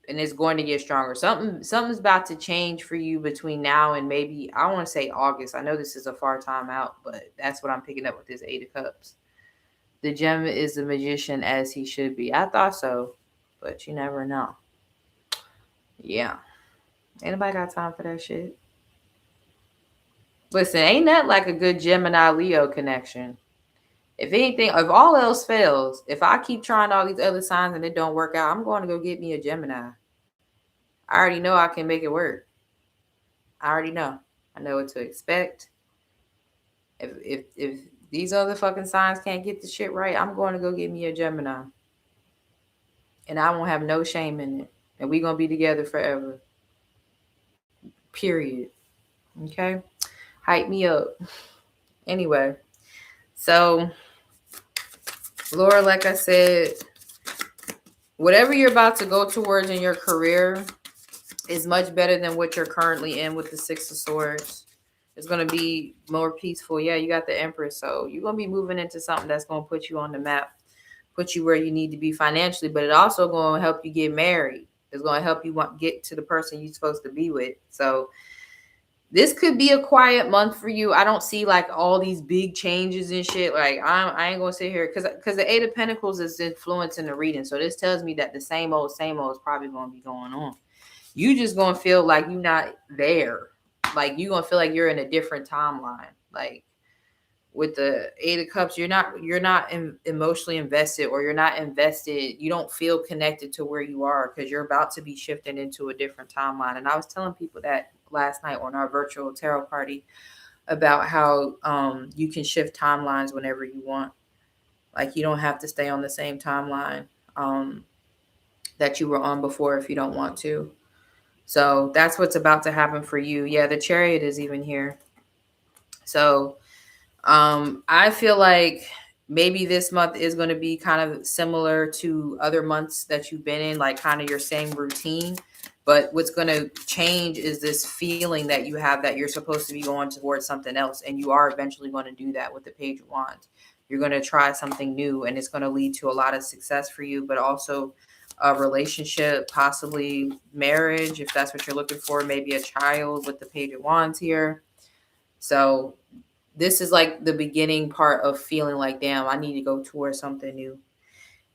and it's going to get stronger. Something's about to change for you between now and maybe, I want to say August. I know this is a far time out, but that's what I'm picking up with this Eight of Cups. The gem is the magician as he should be. I thought so, but you never know. Yeah. Anybody got time for that shit? Listen, ain't that like a good Gemini Leo connection? If anything, if all else fails, if I keep trying all these other signs and it don't work out, I'm going to go get me a Gemini. I already know I can make it work. I already know. I know what to expect. If these other fucking signs can't get the shit right, I'm going to go get me a Gemini. And I won't have no shame in it. And we gonna be together forever. Period. Okay? Hype me up. Anyway. So, Laura, like I said, whatever you're about to go towards in your career is much better than what you're currently in with the Six of Swords. It's going to be more peaceful. Yeah, you got the Empress. So you're going to be moving into something that's going to put you on the map, put you where you need to be financially, but it also going to help you get married. It's going to help you get to the person you're supposed to be with. So this could be a quiet month for you. I don't see like all these big changes and shit. Like I ain't gonna sit here because the Eight of Pentacles is influencing the reading. So this tells me that the same old is probably gonna be going on. You just gonna feel like you're not there. Like you gonna feel like you're in a different timeline. Like with the Eight of Cups, you're not emotionally invested, or you're not invested. You don't feel connected to where you are because you're about to be shifting into a different timeline. And I was telling people that last night on our virtual tarot party about how you can shift timelines whenever you want. Like you don't have to stay on the same timeline that you were on before if you don't want to. So that's what's about to happen for you. Yeah, the Chariot is even here. So I feel like maybe this month is going to be kind of similar to other months that you've been in, like kind of your same routine. But what's going to change is this feeling that you have that you're supposed to be going towards something else. And you are eventually going to do that with the Page of Wands. You're going to try something new, and it's going to lead to a lot of success for you, but also a relationship, possibly marriage, if that's what you're looking for, maybe a child with the Page of Wands here. So this is like the beginning part of feeling like, damn, I need to go towards something new.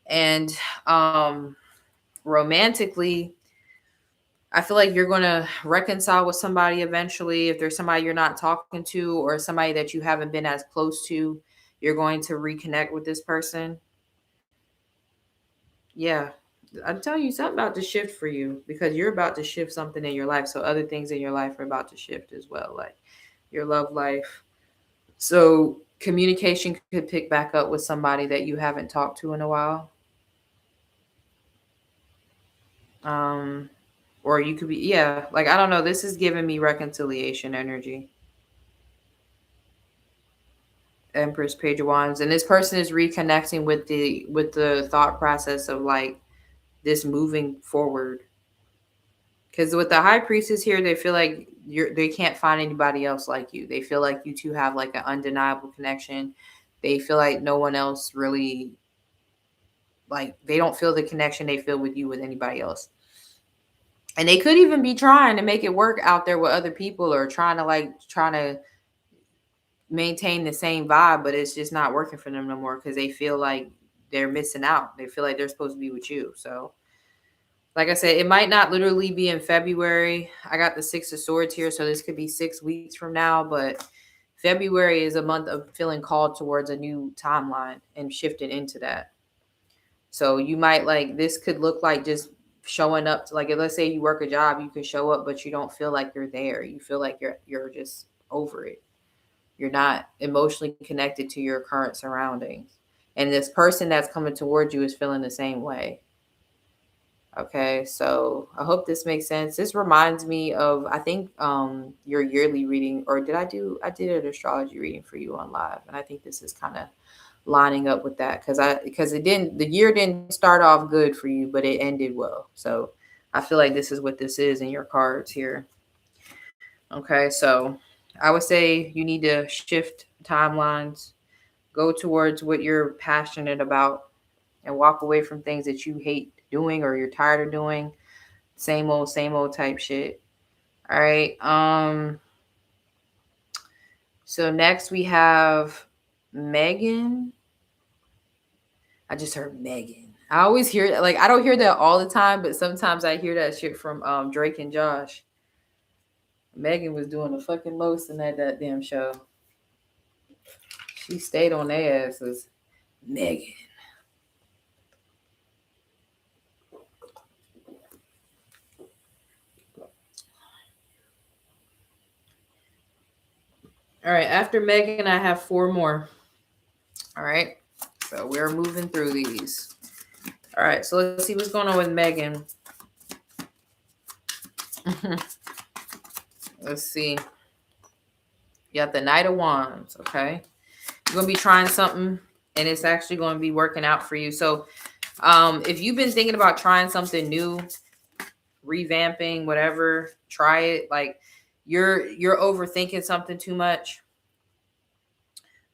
And romantically, I feel like you're going to reconcile with somebody eventually. If there's somebody you're not talking to or somebody that you haven't been as close to, you're going to reconnect with this person. Yeah, I'm telling you, something about to shift for you because you're about to shift something in your life. So other things in your life are about to shift as well, like your love life. So communication could pick back up with somebody that you haven't talked to in a while. Um, or you could be, yeah, like I don't know. This is giving me reconciliation energy. Empress, Page of Wands, and this person is reconnecting with the thought process of like this moving forward. Because with the High Priestess here, they feel like they can't find anybody else like you. They feel like you two have like an undeniable connection. They feel like no one else really, like they don't feel the connection they feel with you with anybody else. And they could even be trying to make it work out there with other people, or trying to maintain the same vibe, but it's just not working for them no more because they feel like they're missing out. They feel like they're supposed to be with you. So like I said, it might not literally be in February. I got the Six of Swords here, so this could be 6 weeks from now. But February is a month of feeling called towards a new timeline and shifting into that. So you might like this could look like just showing up to, like, let's say you work a job, you can show up, but you don't feel like you're there. You feel like you're just over it. You're not emotionally connected to your current surroundings. And this person that's coming towards you is feeling the same way. Okay, so I hope this makes sense. This reminds me of, I think, your yearly reading, or I did an astrology reading for you on live, and I think this is kind of lining up with that because the year didn't start off good for you, but it ended well. So I feel like this is what this is in your cards here. Okay, so I would say you need to shift timelines, go towards what you're passionate about, and walk away from things that you hate doing or you're tired of doing. Same old type shit. All right. So next we have Megan. I just heard Megan. I always hear that. Like I don't hear that all the time, but sometimes I hear that shit from Drake and Josh. Megan was doing the fucking most in that damn show. She stayed on their asses. Megan. All right, after Megan, I have 4 more. All right, so we're moving through these. All right, so let's see what's going on with Megan. Let's see. You got the Knight of Wands, okay? You're going to be trying something and it's actually going to be working out for you. So if you've been thinking about trying something new, revamping, whatever, try it. Like you're overthinking something too much.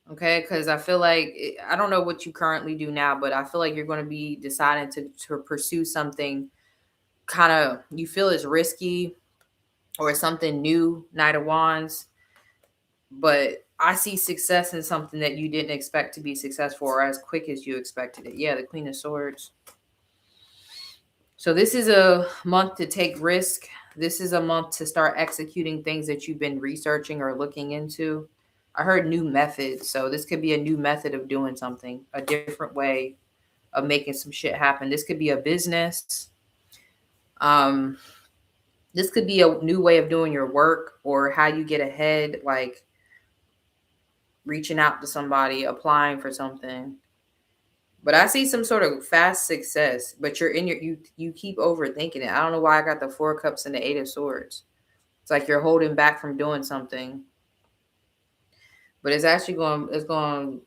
Okay, because I feel like I don't know what you currently do now, but I feel like you're going to be deciding to pursue something kind of you feel is risky or something new, Knight of Wands, but I see success in something that you didn't expect to be successful or as quick as you expected it. Yeah, the Queen of Swords. So this is a month to take risk. This is a month to start executing things that you've been researching or looking into. I heard new methods. So this could be a new method of doing something, a different way of making some shit happen. This could be a business. Um, this could be a new way of doing your work or how you get ahead, like reaching out to somebody, applying for something. But I see some sort of fast success, but you're in you keep overthinking it. I don't know why I got the 4 cups and the 8 of swords. It's like you're holding back from doing something. But it's going to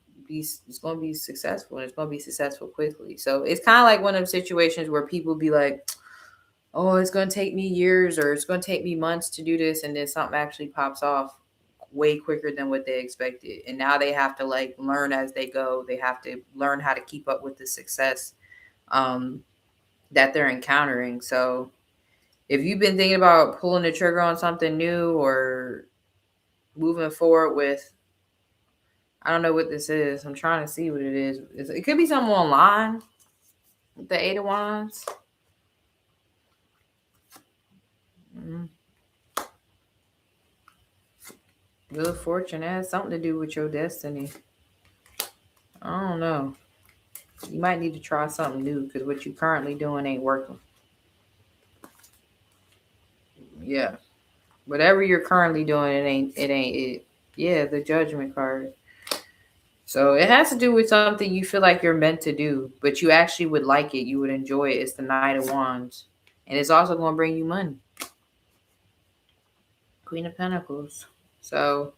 be successful and it's going to be successful quickly. So it's kind of like one of them situations where people be like, "Oh, it's going to take me years or it's going to take me months to do this," and then something actually pops off way quicker than what they expected. And now they have to like learn as they go. They have to learn how to keep up with the success um, that they're encountering. So if you've been thinking about pulling the trigger on something new or moving forward with, I don't know what this is. I'm trying to see what it is. It could be something online with the 8 of Wands. Mm-hmm. Good fortune has something to do with your destiny. I don't know. You might need to try something new because what you currently doing ain't working. Yeah. Whatever you're currently doing, it ain't it. Yeah, the Judgment card. So it has to do with something you feel like you're meant to do, but you actually would like it. You would enjoy it. It's the Knight of Wands. And it's also going to bring you money. Queen of Pentacles. So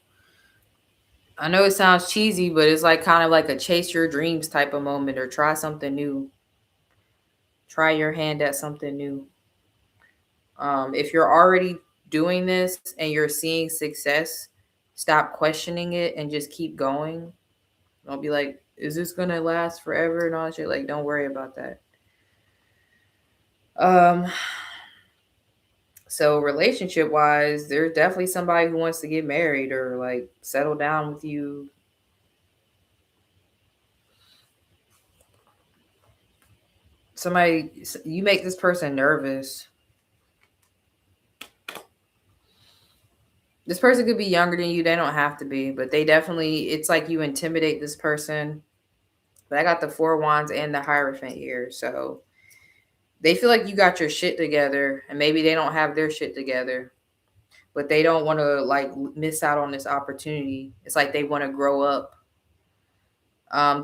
I know it sounds cheesy, but it's like kind of like a chase your dreams type of moment or try something new. Try your hand at something new. If you're already doing this and you're seeing success, stop questioning it and just keep going. Don't be like, is this gonna last forever and all that shit? Like, don't worry about that. Um, so relationship wise, there's definitely somebody who wants to get married or like settle down with you. Somebody, you make this person nervous. This person could be younger than you. They don't have to be, but they definitely, it's like you intimidate this person. But I got the 4 Wands and the Hierophant here. So they feel like you got your shit together and maybe they don't have their shit together, but they don't want to like miss out on this opportunity. It's like they want to grow up.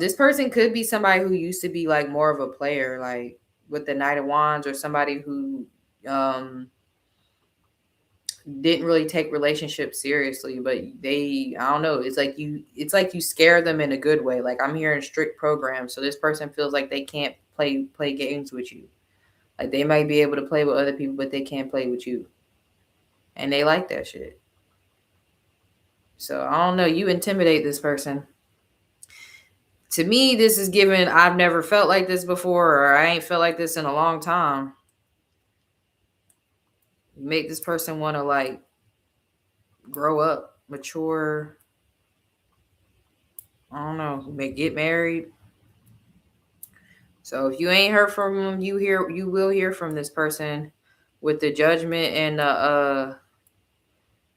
This person could be somebody who used to be like more of a player, like with the Knight of Wands, or somebody who um, didn't really take relationships seriously, but I don't know. It's like you scare them in a good way. Like I'm hearing strict programs, so this person feels like they can't play games with you. Like they might be able to play with other people, but they can't play with you, and they like that shit. So I don't know. You intimidate this person. To me, this is given I've never felt like this before, or I ain't felt like this in a long time. Make this person want to like grow up, mature. I don't know. Get married. So if you ain't heard from them, you will hear from this person with the Judgment and the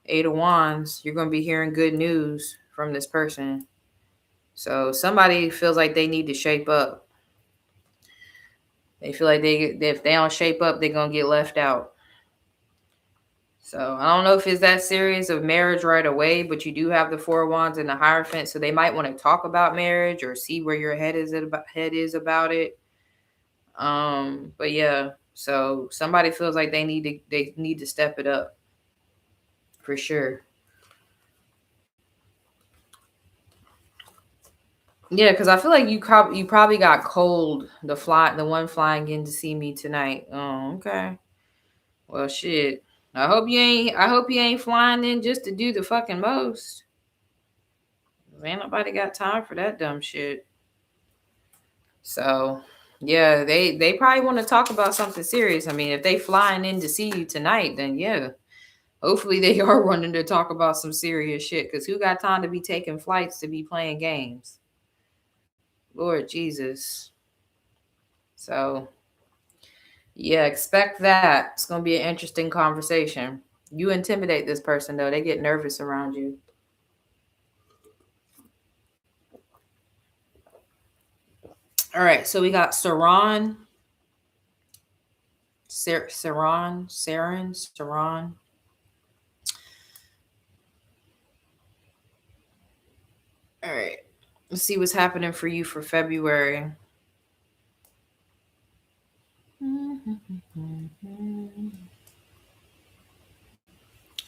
8 of Wands. You're gonna be hearing good news from this person. So somebody feels like they need to shape up. They feel like if they don't shape up, they're gonna get left out. So I don't know if it's that serious of marriage right away, but you do have the 4 Wands and the Hierophant, so they might want to talk about marriage or see where your head is about it. But yeah, so somebody feels like they need to step it up for sure. Yeah, because I feel like you probably got cold. The one flying in to see me tonight. Oh, okay. Well, shit. I hope you ain't flying in just to do the fucking most. Ain't nobody got time for that dumb shit. So, yeah, they probably want to talk about something serious. I mean, if they flying in to see you tonight, then yeah, hopefully they are wanting to talk about some serious shit. Because who got time to be taking flights to be playing games? Lord Jesus. So, yeah, expect that. It's gonna be an interesting conversation. You intimidate this person though; they get nervous around you. All right, so we got Saran. All right, let's see what's happening for you for February.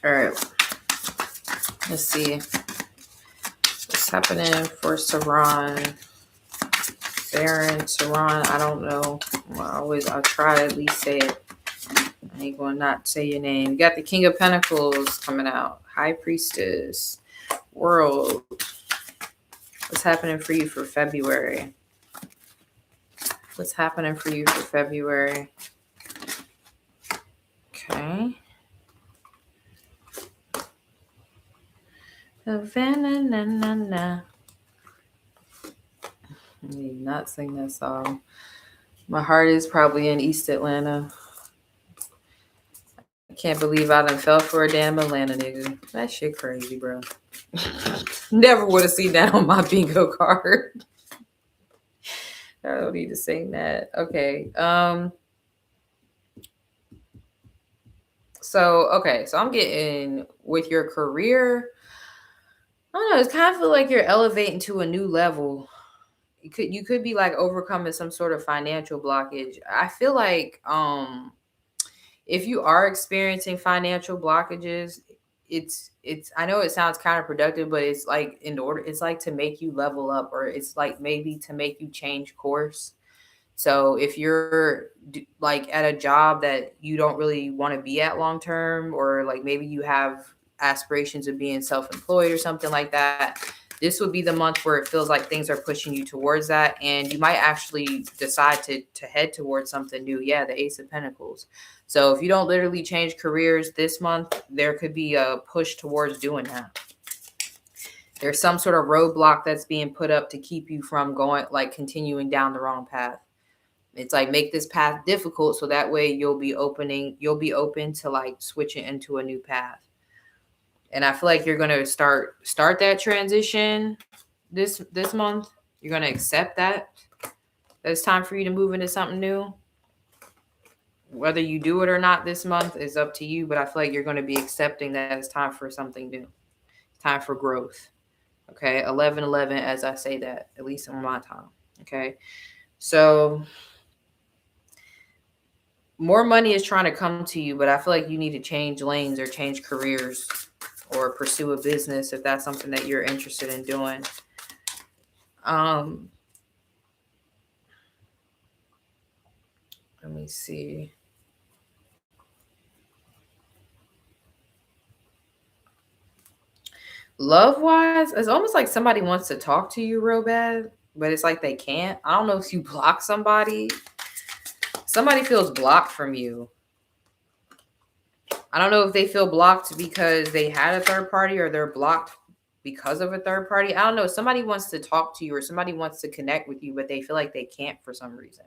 All right, let's see what's happening for Saran. I don't know. I'll try to at least say it. I ain't gonna not say your name. You got the King of Pentacles coming out. High Priestess. World. What's happening for you for February? What's happening for you for February? Okay. Havana. I need not sing that song. My heart is probably in East Atlanta. I can't believe I done fell for a damn Atlanta nigga. That shit crazy, bro. Never would have seen that on my bingo card. I don't need to sing that. Okay. So I'm getting with your career. I don't know. It's kind of feel like you're elevating to a new level. You could be like overcoming some sort of financial blockage. I feel like if you are experiencing financial blockages, it's I know it sounds counterproductive, but it's like it's like to make you level up, or it's like maybe to make you change course. So if you're like at a job that you don't really want to be at long term, or like maybe you have aspirations of being self-employed or something like that, this would be the month where it feels like things are pushing you towards that, and you might actually decide to head towards something new. Yeah, the Ace of Pentacles. So if you don't literally change careers this month, there could be a push towards doing that. There's some sort of roadblock that's being put up to keep you from going, like continuing down the wrong path. It's like make this path difficult so that way you'll be open to like switching into a new path. And I feel like you're gonna start that transition this month. You're gonna accept that it's time for you to move into something new. Whether you do it or not this month is up to you, but I feel like you're gonna be accepting that it's time for something new. It's time for growth. Okay, 11/11 as I say that, at least on my time. Okay, so more money is trying to come to you, but I feel like you need to change lanes or change careers or pursue a business if that's something that you're interested in doing. Let me see. Love wise, it's almost like somebody wants to talk to you real bad, but it's like they can't. I don't know if you block somebody. Somebody feels blocked from you. I don't know if they feel blocked because they had a third party, or they're blocked because of a third party. I don't know. Somebody wants to talk to you, or somebody wants to connect with you, but they feel like they can't for some reason.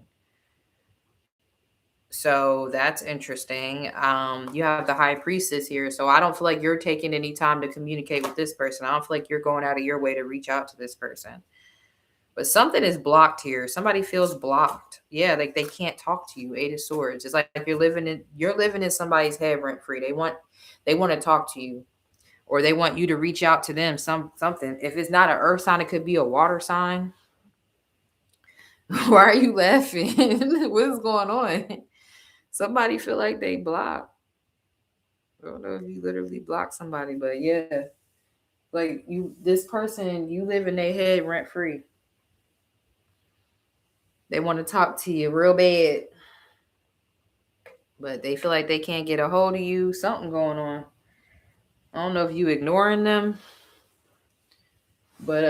So that's interesting. You have the High Priestess here. So I don't feel like you're taking any time to communicate with this person. I don't feel like you're going out of your way to reach out to this person. But something is blocked here. Somebody feels blocked. Yeah, like they can't talk to you. Eight of Swords. It's like you're living in somebody's head rent free. They want to talk to you, or they want you to reach out to them. Something. If it's not an earth sign, it could be a water sign. Why are you laughing? What is going on? Somebody feel like they blocked. I don't know if you literally block somebody, but yeah, like this person, you live in their head rent free. They want to talk to you real bad, but they feel like they can't get a hold of you. Something going on. I don't know if you ignoring them, but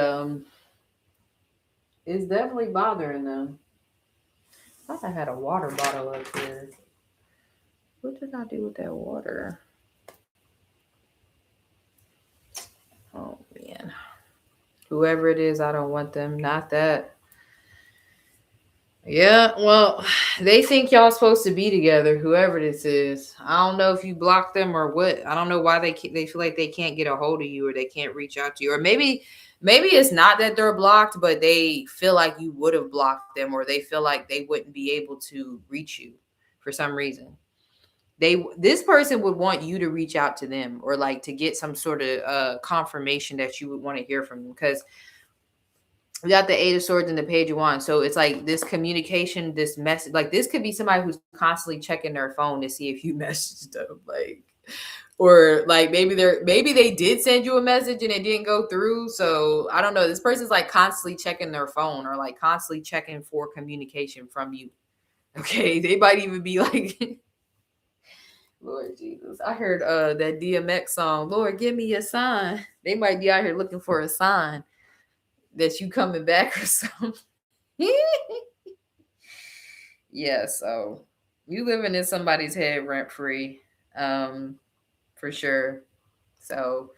it's definitely bothering them. I thought I had a water bottle up here. What did I do with that water? Oh man. Whoever it is, I don't want them. Not that. Yeah, well, they think y'all supposed to be together, whoever this is. I don't know if you blocked them or what. I don't know why they feel like they can't get a hold of you or they can't reach out to you. Or maybe it's not that they're blocked, but they feel like you would have blocked them or they feel like they wouldn't be able to reach you for some reason. This person would want you to reach out to them or like to get some sort of confirmation that you would want to hear from them because we got the Eight of Swords and the Page of Wands. So it's like this communication, this message. Like this could be somebody who's constantly checking their phone to see if you messaged them. Like, or like maybe they did send you a message and it didn't go through. So I don't know. This person's like constantly checking their phone or like constantly checking for communication from you. Okay, they might even be like, Lord Jesus, I heard that DMX song, Lord, give me a sign. They might be out here looking for a sign that you coming back or something. Yeah, so you living in somebody's head rent free, for sure. So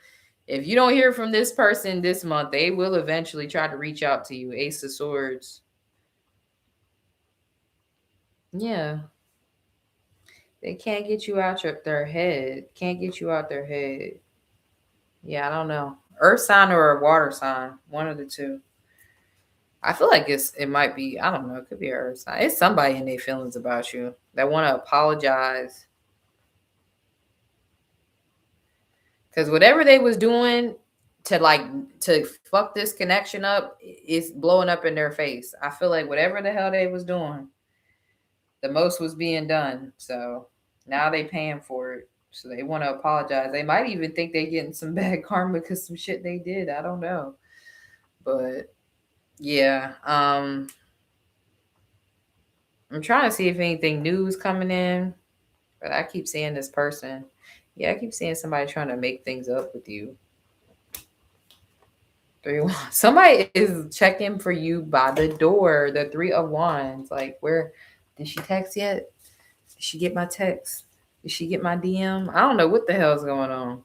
if you don't hear from this person this month, they will eventually try to reach out to you. Ace of Swords. Yeah. They can't get you out their head. Can't get you out their head. Yeah, I don't know. Earth sign or a water sign. One of the two. I feel like it might be, I don't know, it could be earth sign. It's somebody in their feelings about you that want to apologize. Because whatever they was doing to fuck this connection up is blowing up in their face. I feel like whatever the hell they was doing, the most was being done. So now they paying for it. So they want to apologize. They might even think they getting some bad karma because some shit they did. I don't know. But yeah. I'm trying to see if anything new is coming in. But I keep seeing this person. Yeah, I keep seeing somebody trying to make things up with you. Somebody is checking for you by the door. The Three of Wands. Like, where did she text yet? Did she get my text? Did she get my DM? I don't know what the hell's going on.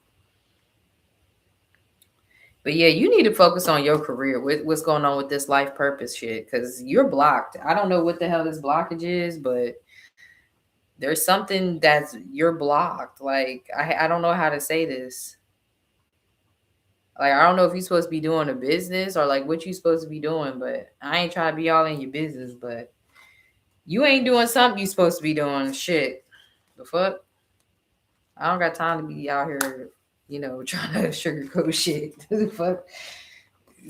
But yeah, you need to focus on your career. What's going on with this life purpose shit? Because you're blocked. I don't know what the hell this blockage is, but there's something that's you're blocked. Like I don't know how to say this. Like I don't know if you're supposed to be doing a business or like what you supposed to be doing, but I ain't trying to be all in your business, but you ain't doing something you supposed to be doing. Shit. The fuck? I don't got time to be out here, trying to sugarcoat shit. The fuck?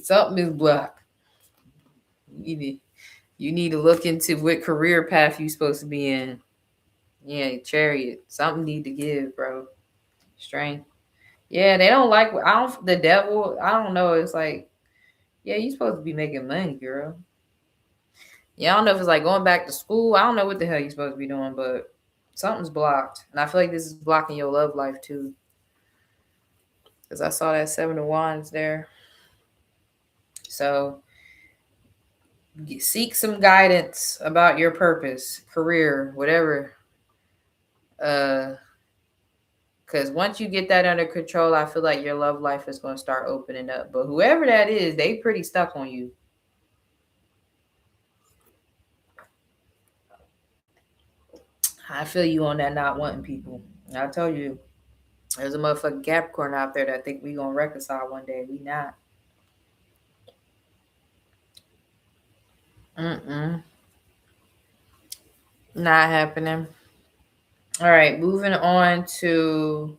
Something is blocked. You need to look into what career path you supposed to be in. Yeah, Chariot. Something need to give, bro. Strength. Yeah, they don't like the devil. I don't know. It's like, yeah, you supposed to be making money, girl. Yeah, I don't know if it's like going back to school. I don't know what the hell you're supposed to be doing, but something's blocked. And I feel like this is blocking your love life too. Because I saw that Seven of Wands there. So seek some guidance about your purpose, career, whatever. Because once you get that under control, I feel like your love life is going to start opening up. But whoever that is, they pretty stuck on you. I feel you on that not wanting people. I tell you, there's a motherfucking Capricorn out there that think we gonna reconcile one day. We not. Not happening. All right, moving on to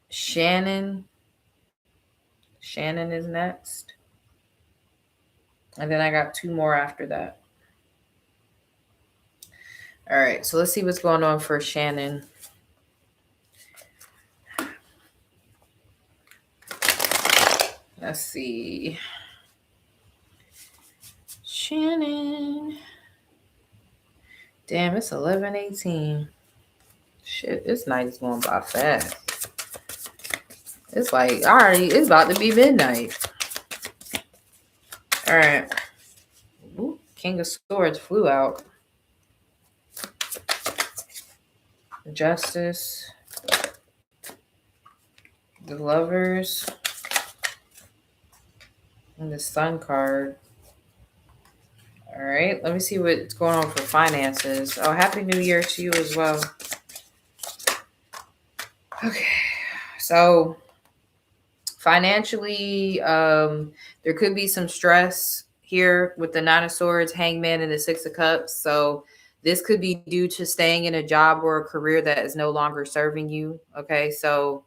Shannon. Shannon is next. And then I got two more after that. All right, so let's see what's going on for Shannon. Let's see. Shannon. Damn, it's 11:18. Shit, this night is going by fast. It's like, it's about to be midnight. All right. Ooh, King of Swords flew out. Justice. The Lovers. And the Sun card. All right, let me see what's going on for finances. Oh, Happy New Year to you as well. Okay, so financially, there could be some stress here with the Nine of Swords, Hangman, and the Six of Cups. So this could be due to staying in a job or a career that is no longer serving you. Okay, so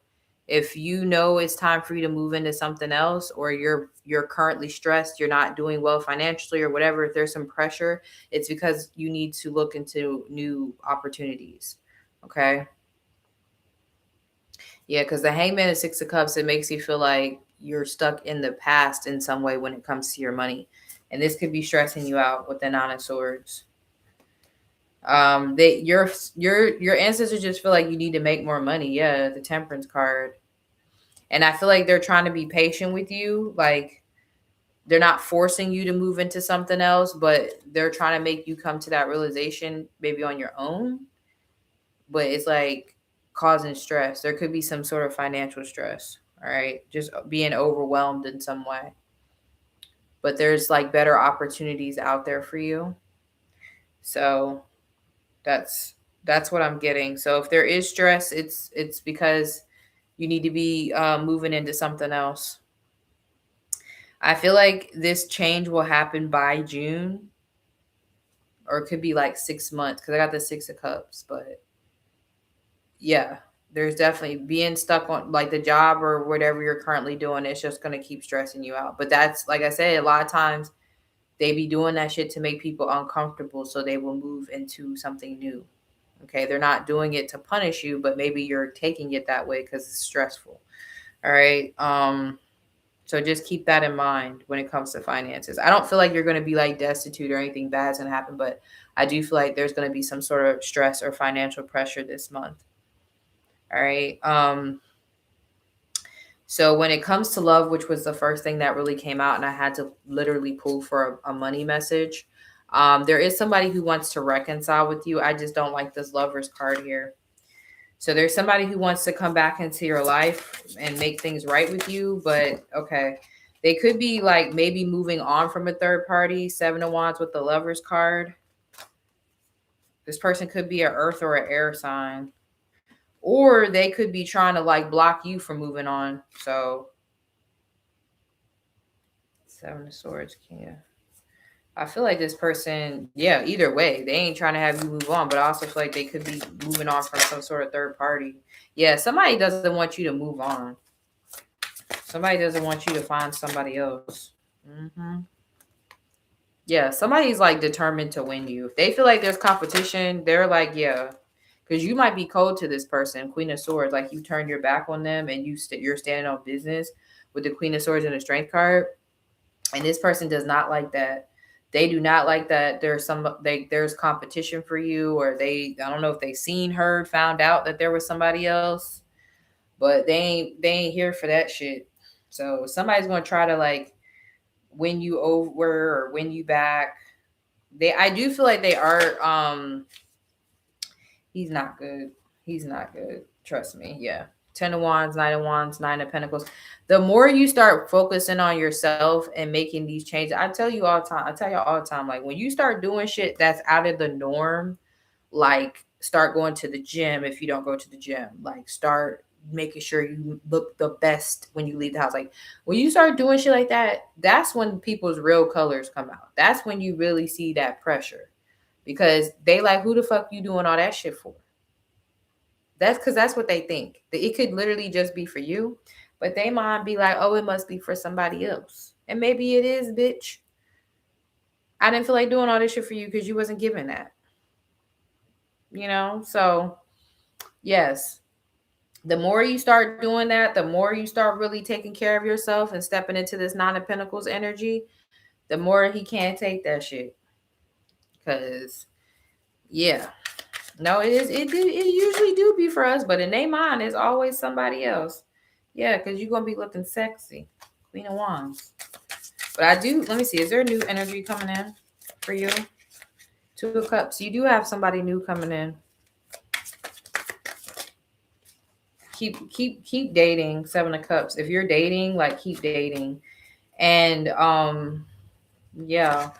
if you know it's time for you to move into something else, or you're currently stressed, you're not doing well financially or whatever, if there's some pressure, it's because you need to look into new opportunities. Okay. Yeah, because the Hangman and Six of Cups, it makes you feel like you're stuck in the past in some way when it comes to your money. And this could be stressing you out with the Nine of Swords. Your ancestors just feel like you need to make more money. Yeah, the Temperance card. And I feel like they're trying to be patient with you. Like they're not forcing you to move into something else, but they're trying to make you come to that realization maybe on your own. But it's like causing stress. There could be some sort of financial stress. All right. Just being overwhelmed in some way. But there's like better opportunities out there for you. So that's what I'm getting. So if there is stress, it's because you need to be moving into something else. I feel like this change will happen by June, or it could be like 6 months because I got the Six of Cups. But yeah, there's definitely being stuck on like the job or whatever you're currently doing. It's just going to keep stressing you out. But that's, like I said, a lot of times they be doing that shit to make people uncomfortable so they will move into something new. Okay, they're not doing it to punish you, but maybe you're taking it that way because it's stressful. All right. So just keep that in mind when it comes to finances. I don't feel like you're going to be like destitute or anything bad's going to happen, but I do feel like there's going to be some sort of stress or financial pressure this month. All right. So when it comes to love, which was the first thing that really came out, and I had to literally pull for a money message. There is somebody who wants to reconcile with you. I just don't like this Lovers card here. So there's somebody who wants to come back into your life and make things right with you, but okay. They could be like maybe moving on from a third party. Seven of Wands with the Lovers card. This person could be an earth or an air sign. Or they could be trying to like block you from moving on. So Seven of Swords, yeah. I feel like this person, yeah, either way, they ain't trying to have you move on, but I also feel like they could be moving on from some sort of third party. Yeah, somebody doesn't want you to move on. Somebody doesn't want you to find somebody else. Mm-hmm. Yeah, somebody's like determined to win you. If they feel like there's competition, they're like, yeah, because you might be cold to this person, Queen of Swords. Like you turned your back on them and you're standing on business with the Queen of Swords and the Strength card, and this person does not like that. They do not like that there's competition for you, or I don't know if they seen, heard, found out that there was somebody else, but they ain't here for that shit. So somebody's gonna try to like win you over or win you back. I do feel like they are he's not good. He's not good. Trust me. Yeah. 10 of Wands, 9 of Wands, 9 of Pentacles. The more you start focusing on yourself and making these changes, I tell you all the time, I tell y'all all the time, like when you start doing shit that's out of the norm, like start going to the gym if you don't go to the gym, like start making sure you look the best when you leave the house. Like when you start doing shit like that, that's when people's real colors come out. That's when you really see that pressure because they like, who the fuck you doing all that shit for? That's because that's what they think. It could literally just be for you, but they might be like, oh, it must be for somebody else. And maybe it is, bitch. I didn't feel like doing all this shit for you because you wasn't given that. You know? So, yes. The more you start doing that, the more you start really taking care of yourself and stepping into this Nine of Pentacles energy, the more he can't take that shit. Cause yeah. No, it is. It usually do be for us, but in their mind, it's always somebody else. Yeah, because you're gonna be looking sexy, Queen of Wands. But I do. Let me see. Is there new energy coming in for you? Two of Cups. You do have somebody new coming in. Keep dating. Seven of Cups. If you're dating, like keep dating, and yeah.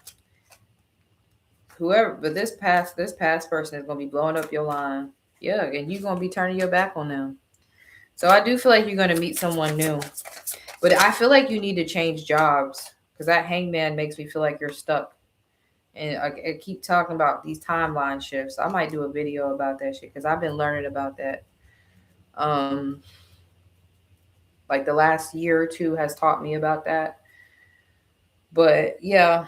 Whoever, but this past person is gonna be blowing up your line. Yeah, and you're gonna be turning your back on them. So I do feel like you're gonna meet someone new. But I feel like you need to change jobs because that hangman makes me feel like you're stuck. And I keep talking about these timeline shifts. I might do a video about that shit because I've been learning about that. Um, like the last year or two has taught me about that. But yeah,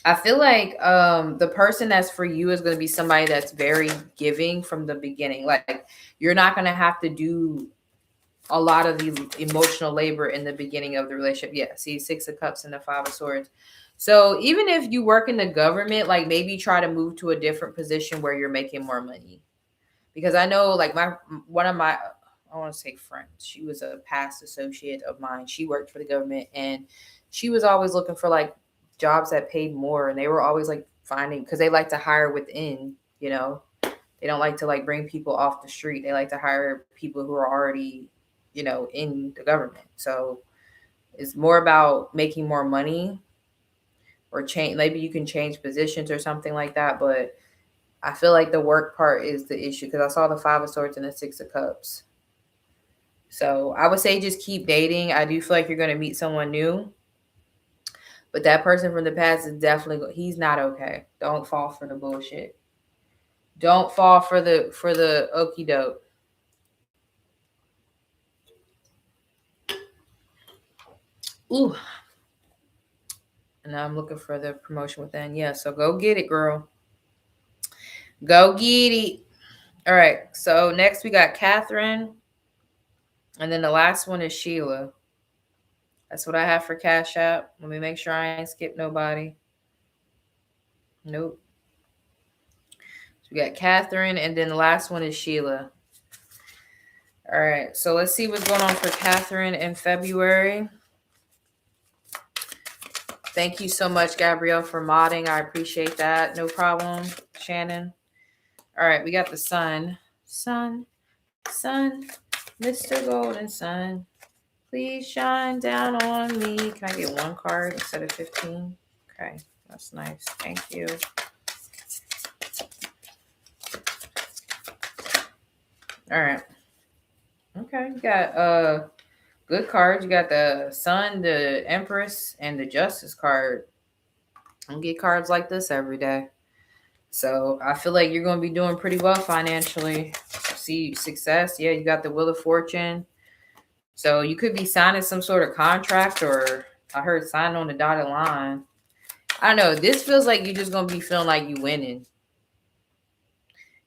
I feel like the person that's for you is going to be somebody that's very giving from the beginning. Like you're not going to have to do a lot of the emotional labor in the beginning of the relationship. Yeah, see, Six of Cups and the Five of Swords. So even if you work in the government, like maybe try to move to a different position where you're making more money. Because I know, like one of my, I want to say friends, she was a past associate of mine. She worked for the government, and she was always looking for like jobs that paid more, and they were always like finding because they like to hire within. You know, they don't like to like bring people off the street. They like to hire people who are already, in the government. So it's more about making more money or change. Maybe you can change positions or something like that. But I feel like the work part is the issue because I saw the Five of Swords and the Six of Cups. So I would say just keep dating. I do feel like you're going to meet someone new. But that person from the past is definitely he's not okay. Don't fall for the bullshit. Don't fall for the okie doke. Ooh, and now I'm looking for the promotion within. Yeah, so go get it, girl. Go get it. All right. So next we got Catherine, and then the last one is Sheila. That's what I have for Cash App. Let me make sure I ain't skip nobody. Nope. So we got Catherine, and then the last one is Sheila. All right. So let's see what's going on for Catherine in February. Thank you so much, Gabrielle, for modding. I appreciate that. No problem, Shannon. All right, we got the sun. Sun, Mr. Golden Sun. Please shine down on me. Can I get one card instead of 15? Okay, that's nice. Thank you. All right. Okay, you got good cards. You got the Sun, the Empress, and the Justice card. I don't get cards like this every day. So I feel like you're going to be doing pretty well financially. See success. Yeah, you got the Wheel of Fortune. So you could be signing some sort of contract, or I heard sign on the dotted line. I don't know. This feels like you're just going to be feeling like you winning.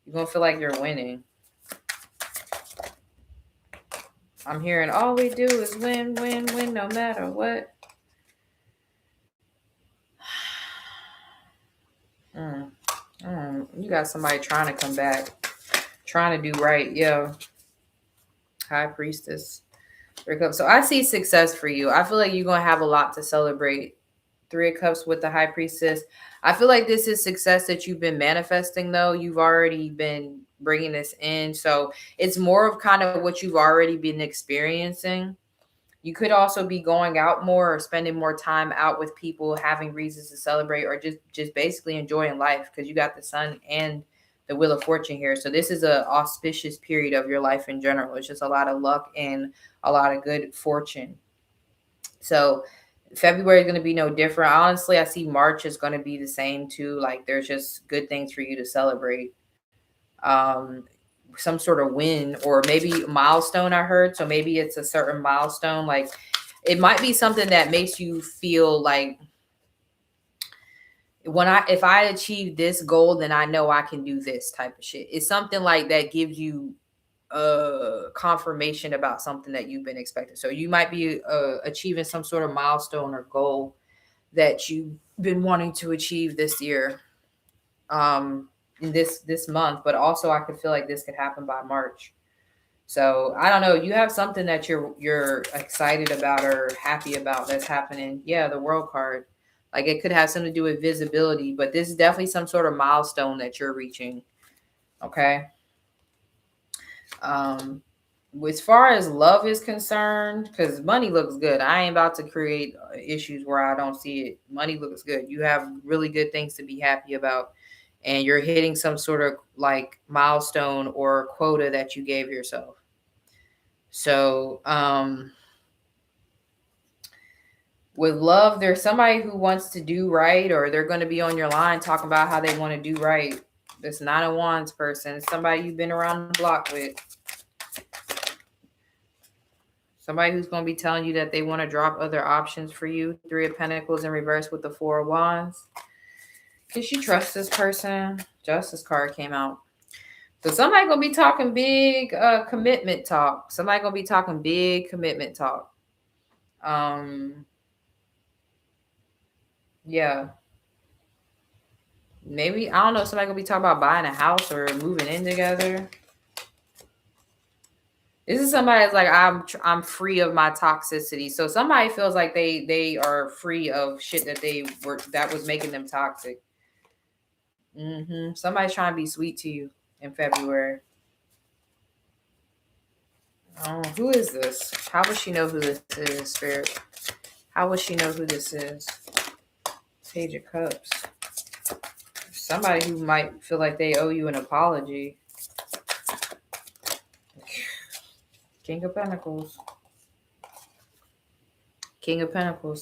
You're going to feel like you're winning. I'm hearing all we do is win, win, win, no matter what. You got somebody trying to come back, trying to do right. Yeah. High Priestess. So I see success for you. I feel like you're going to have a lot to celebrate. Three of Cups with the High Priestess. I feel like this is success that you've been manifesting, though. You've already been bringing this in. So it's more of kind of what you've already been experiencing. You could also be going out more or spending more time out with people, having reasons to celebrate, or just basically enjoying life because you got the Sun and the Wheel of Fortune here. So this is a auspicious period of your life in general. It's just a lot of luck and a lot of good fortune. So February is going to be no different. Honestly, I see March is going to be the same too. Like there's just good things for you to celebrate. Some sort of win or maybe milestone I heard. So maybe it's a certain milestone. Like it might be something that makes you feel like if I achieve this goal, then I know I can do this type of shit. It's something like that gives you confirmation about something that you've been expecting. So you might be achieving some sort of milestone or goal that you've been wanting to achieve this year, in this month. But also I could feel like this could happen by March. So I don't know. You have something that you're excited about or happy about that's happening. Yeah, the World card. Like it could have something to do with visibility, but this is definitely some sort of milestone that you're reaching. Okay. Um, as far as love is concerned, because money looks good. I ain't about to create issues where I don't see it. Money looks good. You have really good things to be happy about, and you're hitting some sort of like milestone or quota that you gave yourself. So, with love, there's somebody who wants to do right, or they're going to be on your line talking about how they want to do right. This 9 of Wands person, somebody you've been around the block with. Somebody who's going to be telling you that they want to drop other options for you. 3 of Pentacles in reverse with the 4 of Wands. Can you trust this person? Justice card came out. So somebody going to be talking big commitment talk. Somebody going to be talking big commitment talk. Yeah. Maybe, I don't know, somebody going to be talking about buying a house or moving in together. This is somebody that's like, I'm free of my toxicity. So somebody feels like they are free of shit that was making them toxic. Somebody's trying to be sweet to you in February. Oh, who is this? How would she know who this is, Spirit? How would she know who this is? Page of Cups. Somebody who might feel like they owe you an apology. King of Pentacles. King of Pentacles.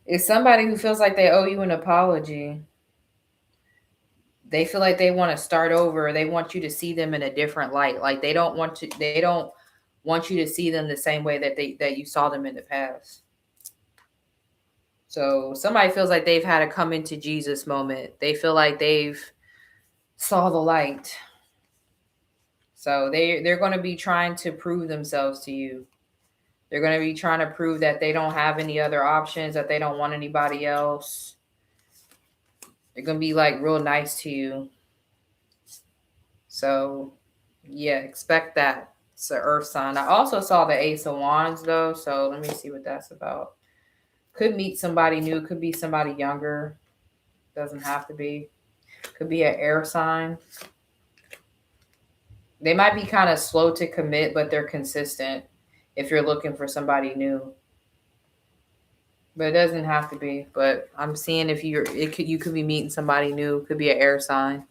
It's somebody who feels like they owe you an apology. They feel like they want to start over. They want you to see them in a different light. Like they don't want you to see them the same way that you saw them in the past. So somebody feels like they've had a come into Jesus moment. They feel like they've saw the light. So they're going to be trying to prove themselves to you. They're going to be trying to prove that they don't have any other options, that they don't want anybody else. They're going to be like real nice to you. So yeah, expect that. It's an earth sign. I also saw the Ace of Wands though. So let me see what that's about. Could meet somebody new. Could be somebody younger. Doesn't have to be. Could be an air sign. They might be kind of slow to commit, but they're consistent if you're looking for somebody new. But it doesn't have to be. But I'm seeing if you could be meeting somebody new. Could be an air sign.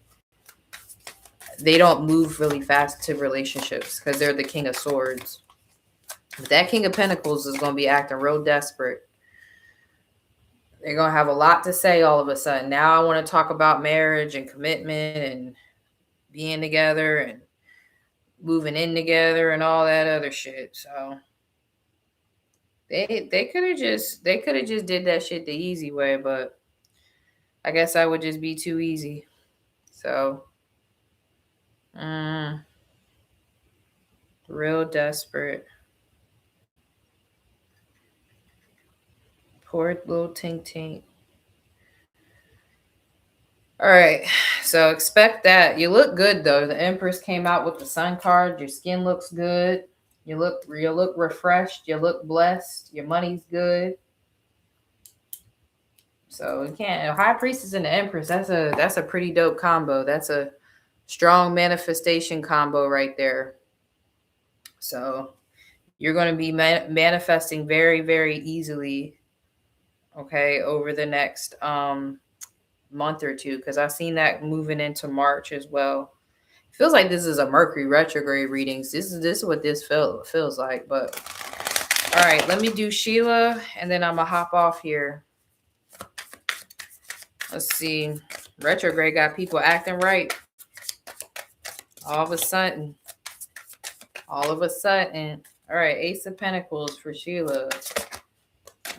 They don't move really fast to relationships because they're the King of Swords. But that King of Pentacles is going to be acting real desperate. They're going to have a lot to say all of a sudden. Now I want to talk about marriage and commitment and being together and moving in together and all that other shit. So they could have just did that shit the easy way, but I guess I would just be too easy. So real desperate. Poor little tink tink. All right, so expect that. You look good though. The Empress came out with the Sun card. Your skin looks good. You look refreshed. You look blessed. Your money's good. So you can't. High Priestess and the Empress. That's a pretty dope combo. That's a strong manifestation combo right there. So you're going to be manifesting very, very easily. Okay, over the next month or two, because I've seen that moving into March as well. It feels like this is a Mercury retrograde readings. This is what this feels like. But all right, let me do Sheila, and then I'm gonna hop off here. Let's see. Retrograde got people acting right. All of a sudden. All right, Ace of Pentacles for Sheila.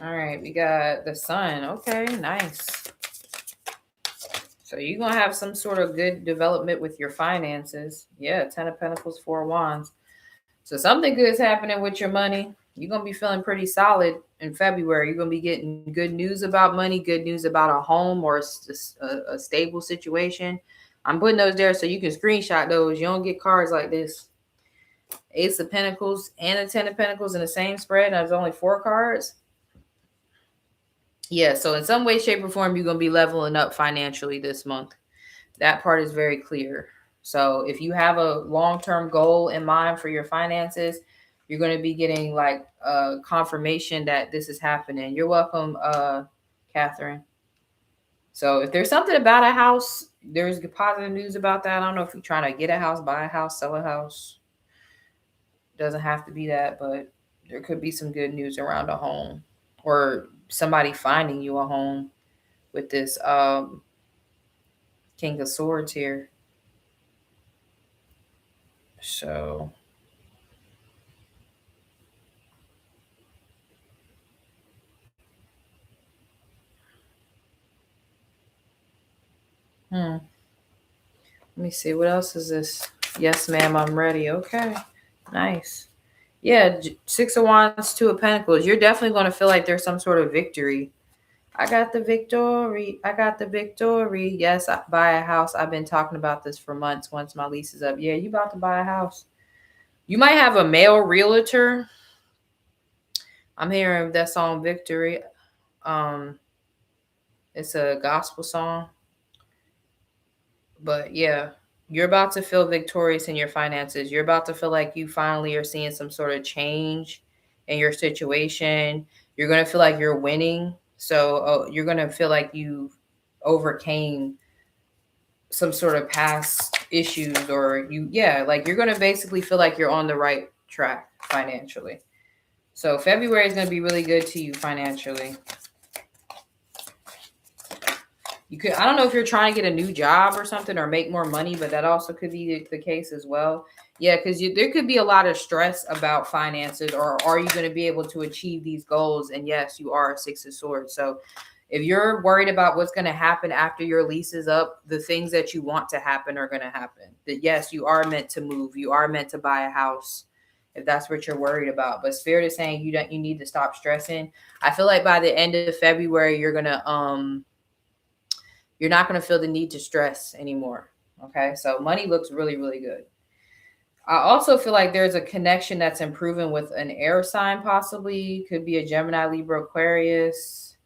All right, we got the Sun. Okay, nice. So you're going to have some sort of good development with your finances. Yeah, 10 of Pentacles, 4 of Wands. So something good is happening with your money. You're going to be feeling pretty solid in February. You're going to be getting good news about money, good news about a home or a stable situation. I'm putting those there so you can screenshot those. You don't get cards like this. Ace of Pentacles and a Ten of Pentacles in the same spread. There's only 4 cards. Yeah, so in some way, shape, or form, you're going to be leveling up financially this month. That part is very clear. So if you have a long-term goal in mind for your finances, you're going to be getting like confirmation that this is happening. You're welcome, Catherine. So if there's something about a house, there's positive news about that. I don't know if you're trying to get a house, buy a house, sell a house. Doesn't have to be that, but there could be some good news around a home or somebody finding you a home with this King of Swords here. So let me see, what else is this? Yes, ma'am, I'm ready. Okay, nice. Yeah, 6 of Wands, 2 of Pentacles. You're definitely going to feel like there's some sort of victory. I got the victory. I got the victory. Yes, I buy a house. I've been talking about this for months. Once my lease is up, yeah, you about to buy a house. You might have a male realtor. I'm hearing that song Victory. Um, it's a gospel song. But yeah, you're about to feel victorious in your finances. You're about to feel like you finally are seeing some sort of change in your situation. You're going to feel like you're winning. So you're going to feel like you overcame some sort of past issues or like you're going to basically feel like you're on the right track financially. So February is going to be really good to you financially. I don't know if you're trying to get a new job or something or make more money, but that also could be the case as well. Yeah, because there could be a lot of stress about finances, or are you going to be able to achieve these goals? And yes, you are a 6 of Swords. So if you're worried about what's going to happen after your lease is up, the things that you want to happen are going to happen. That yes, you are meant to move. You are meant to buy a house if that's what you're worried about. But Spirit is saying you need to stop stressing. I feel like by the end of February, you're not going to feel the need to stress anymore. Okay. So money looks really, really good. I also feel like there's a connection that's improving with an air sign, possibly. Could be a Gemini, Libra, Aquarius.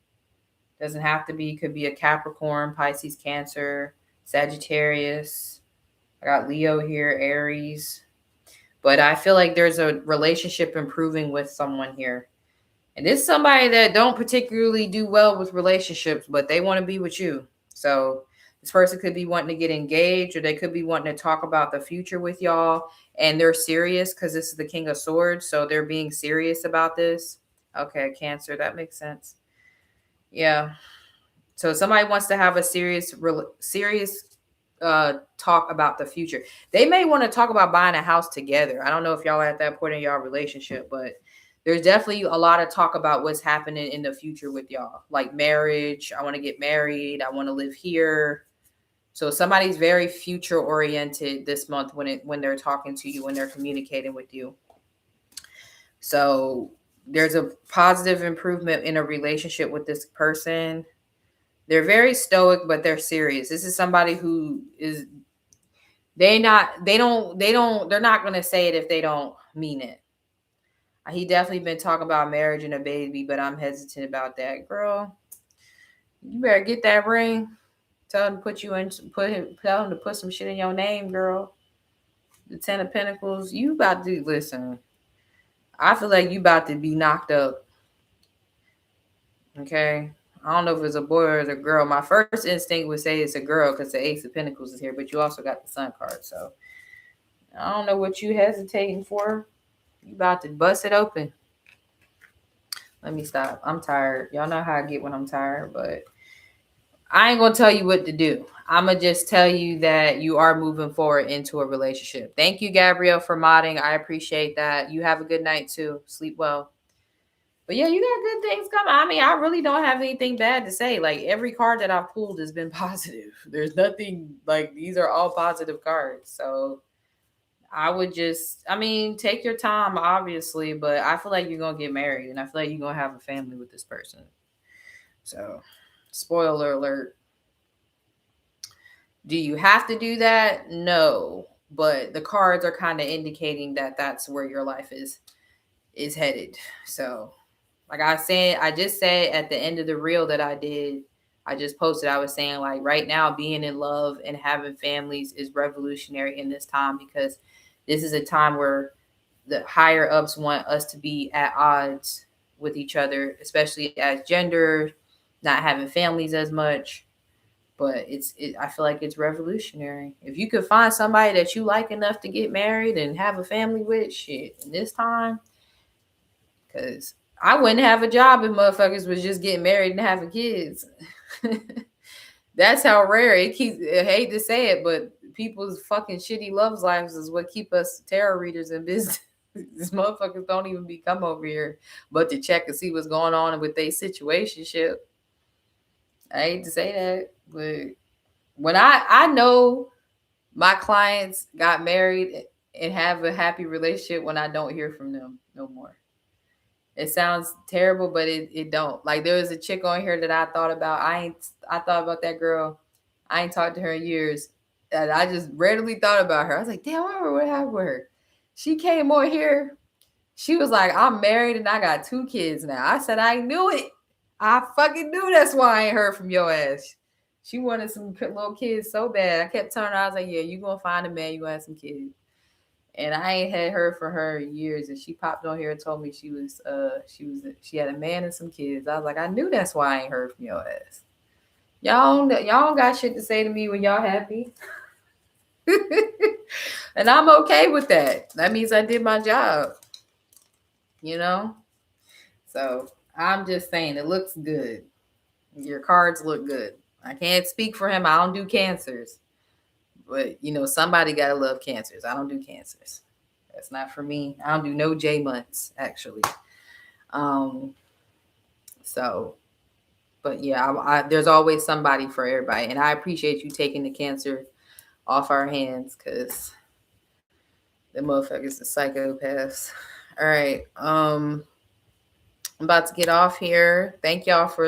Doesn't have to be. Could be a Capricorn, Pisces, Cancer, Sagittarius. I got Leo here, Aries. But I feel like there's a relationship improving with someone here. And this is somebody that don't particularly do well with relationships, but they want to be with you. So this person could be wanting to get engaged, or they could be wanting to talk about the future with y'all. And they're serious because this is the King of Swords. So they're being serious about this. Okay, Cancer, that makes sense. Yeah. So somebody wants to have a serious talk about the future. They may want to talk about buying a house together. I don't know if y'all are at that point in y'all relationship, but there's definitely a lot of talk about what's happening in the future with y'all, like marriage. I want to get married. I want to live here. So somebody's very future oriented this month when they're talking to you, when they're communicating with you. So there's a positive improvement in a relationship with this person. They're very stoic, but they're serious. This is somebody who is they're not going to say it if they don't mean it. He definitely been talking about marriage and a baby, but I'm hesitant about that. Girl, you better get that ring. Tell him to tell him to put some shit in your name, girl. The 10 of Pentacles, you about to listen. I feel like you about to be knocked up. Okay. I don't know if it's a boy or it's a girl. My first instinct would say it's a girl because the Ace of Pentacles is here, but you also got the Sun card. So I don't know what you hesitating for. You about to bust it open. Let me stop. I'm tired. Y'all know how I get when I'm tired, but I ain't going to tell you what to do. I'm going to just tell you that you are moving forward into a relationship. Thank you, Gabrielle, for modding. I appreciate that. You have a good night, too. Sleep well. But yeah, you got good things coming. I mean, I really don't have anything bad to say. Like, every card that I've pulled has been positive. There's nothing, like, these are all positive cards. So I would just, I mean, take your time, obviously, but I feel like you're gonna get married, and I feel like you're gonna have a family with this person. So, spoiler alert. Do you have to do that? No, but the cards are kind of indicating that that's where your life is headed. So, like I said, I just said at the end of the reel that I did, I just posted, I was saying, like, right now, being in love and having families is revolutionary in this time, because this is a time where the higher ups want us to be at odds with each other, especially as gender, not having families as much. But I feel like it's revolutionary. If you could find somebody that you like enough to get married and have a family with, shit, in this time, because I wouldn't have a job if motherfuckers was just getting married and having kids. That's how rare it keeps. I hate to say it, but people's fucking shitty love lives is what keep us tarot readers in business. These motherfuckers don't even be come over here but to check and see what's going on with their situationship. I hate to say that, but when I know my clients got married and have a happy relationship when I don't hear from them no more. It sounds terrible, but it don't. Like, there was a chick on here that I thought about. I thought about that girl. I ain't talked to her in years. And I just randomly thought about her. I was like, damn, I remember what happened with her. She came on here. She was like, I'm married and I got 2 kids now. I said, I knew it. I fucking knew that's why I ain't heard from your ass. She wanted some little kids so bad. I kept telling her, I was like, yeah, you gonna find a man, you gonna have some kids. And I ain't had heard from her in years. And she popped on here and told me she had a man and some kids. I was like, I knew that's why I ain't heard from your ass. Y'all don't got shit to say to me when y'all happy. And I'm okay with that. That means I did my job. You know? So I'm just saying it looks good. Your cards look good. I can't speak for him. I don't do cancers. But somebody gotta love cancers. I don't do cancers. That's not for me. I don't do no J months, actually. Um, so, but yeah, there's always somebody for everybody, and I appreciate you taking the cancer off our hands, because the motherfuckers are psychopaths. All right, I'm about to get off here. Thank y'all for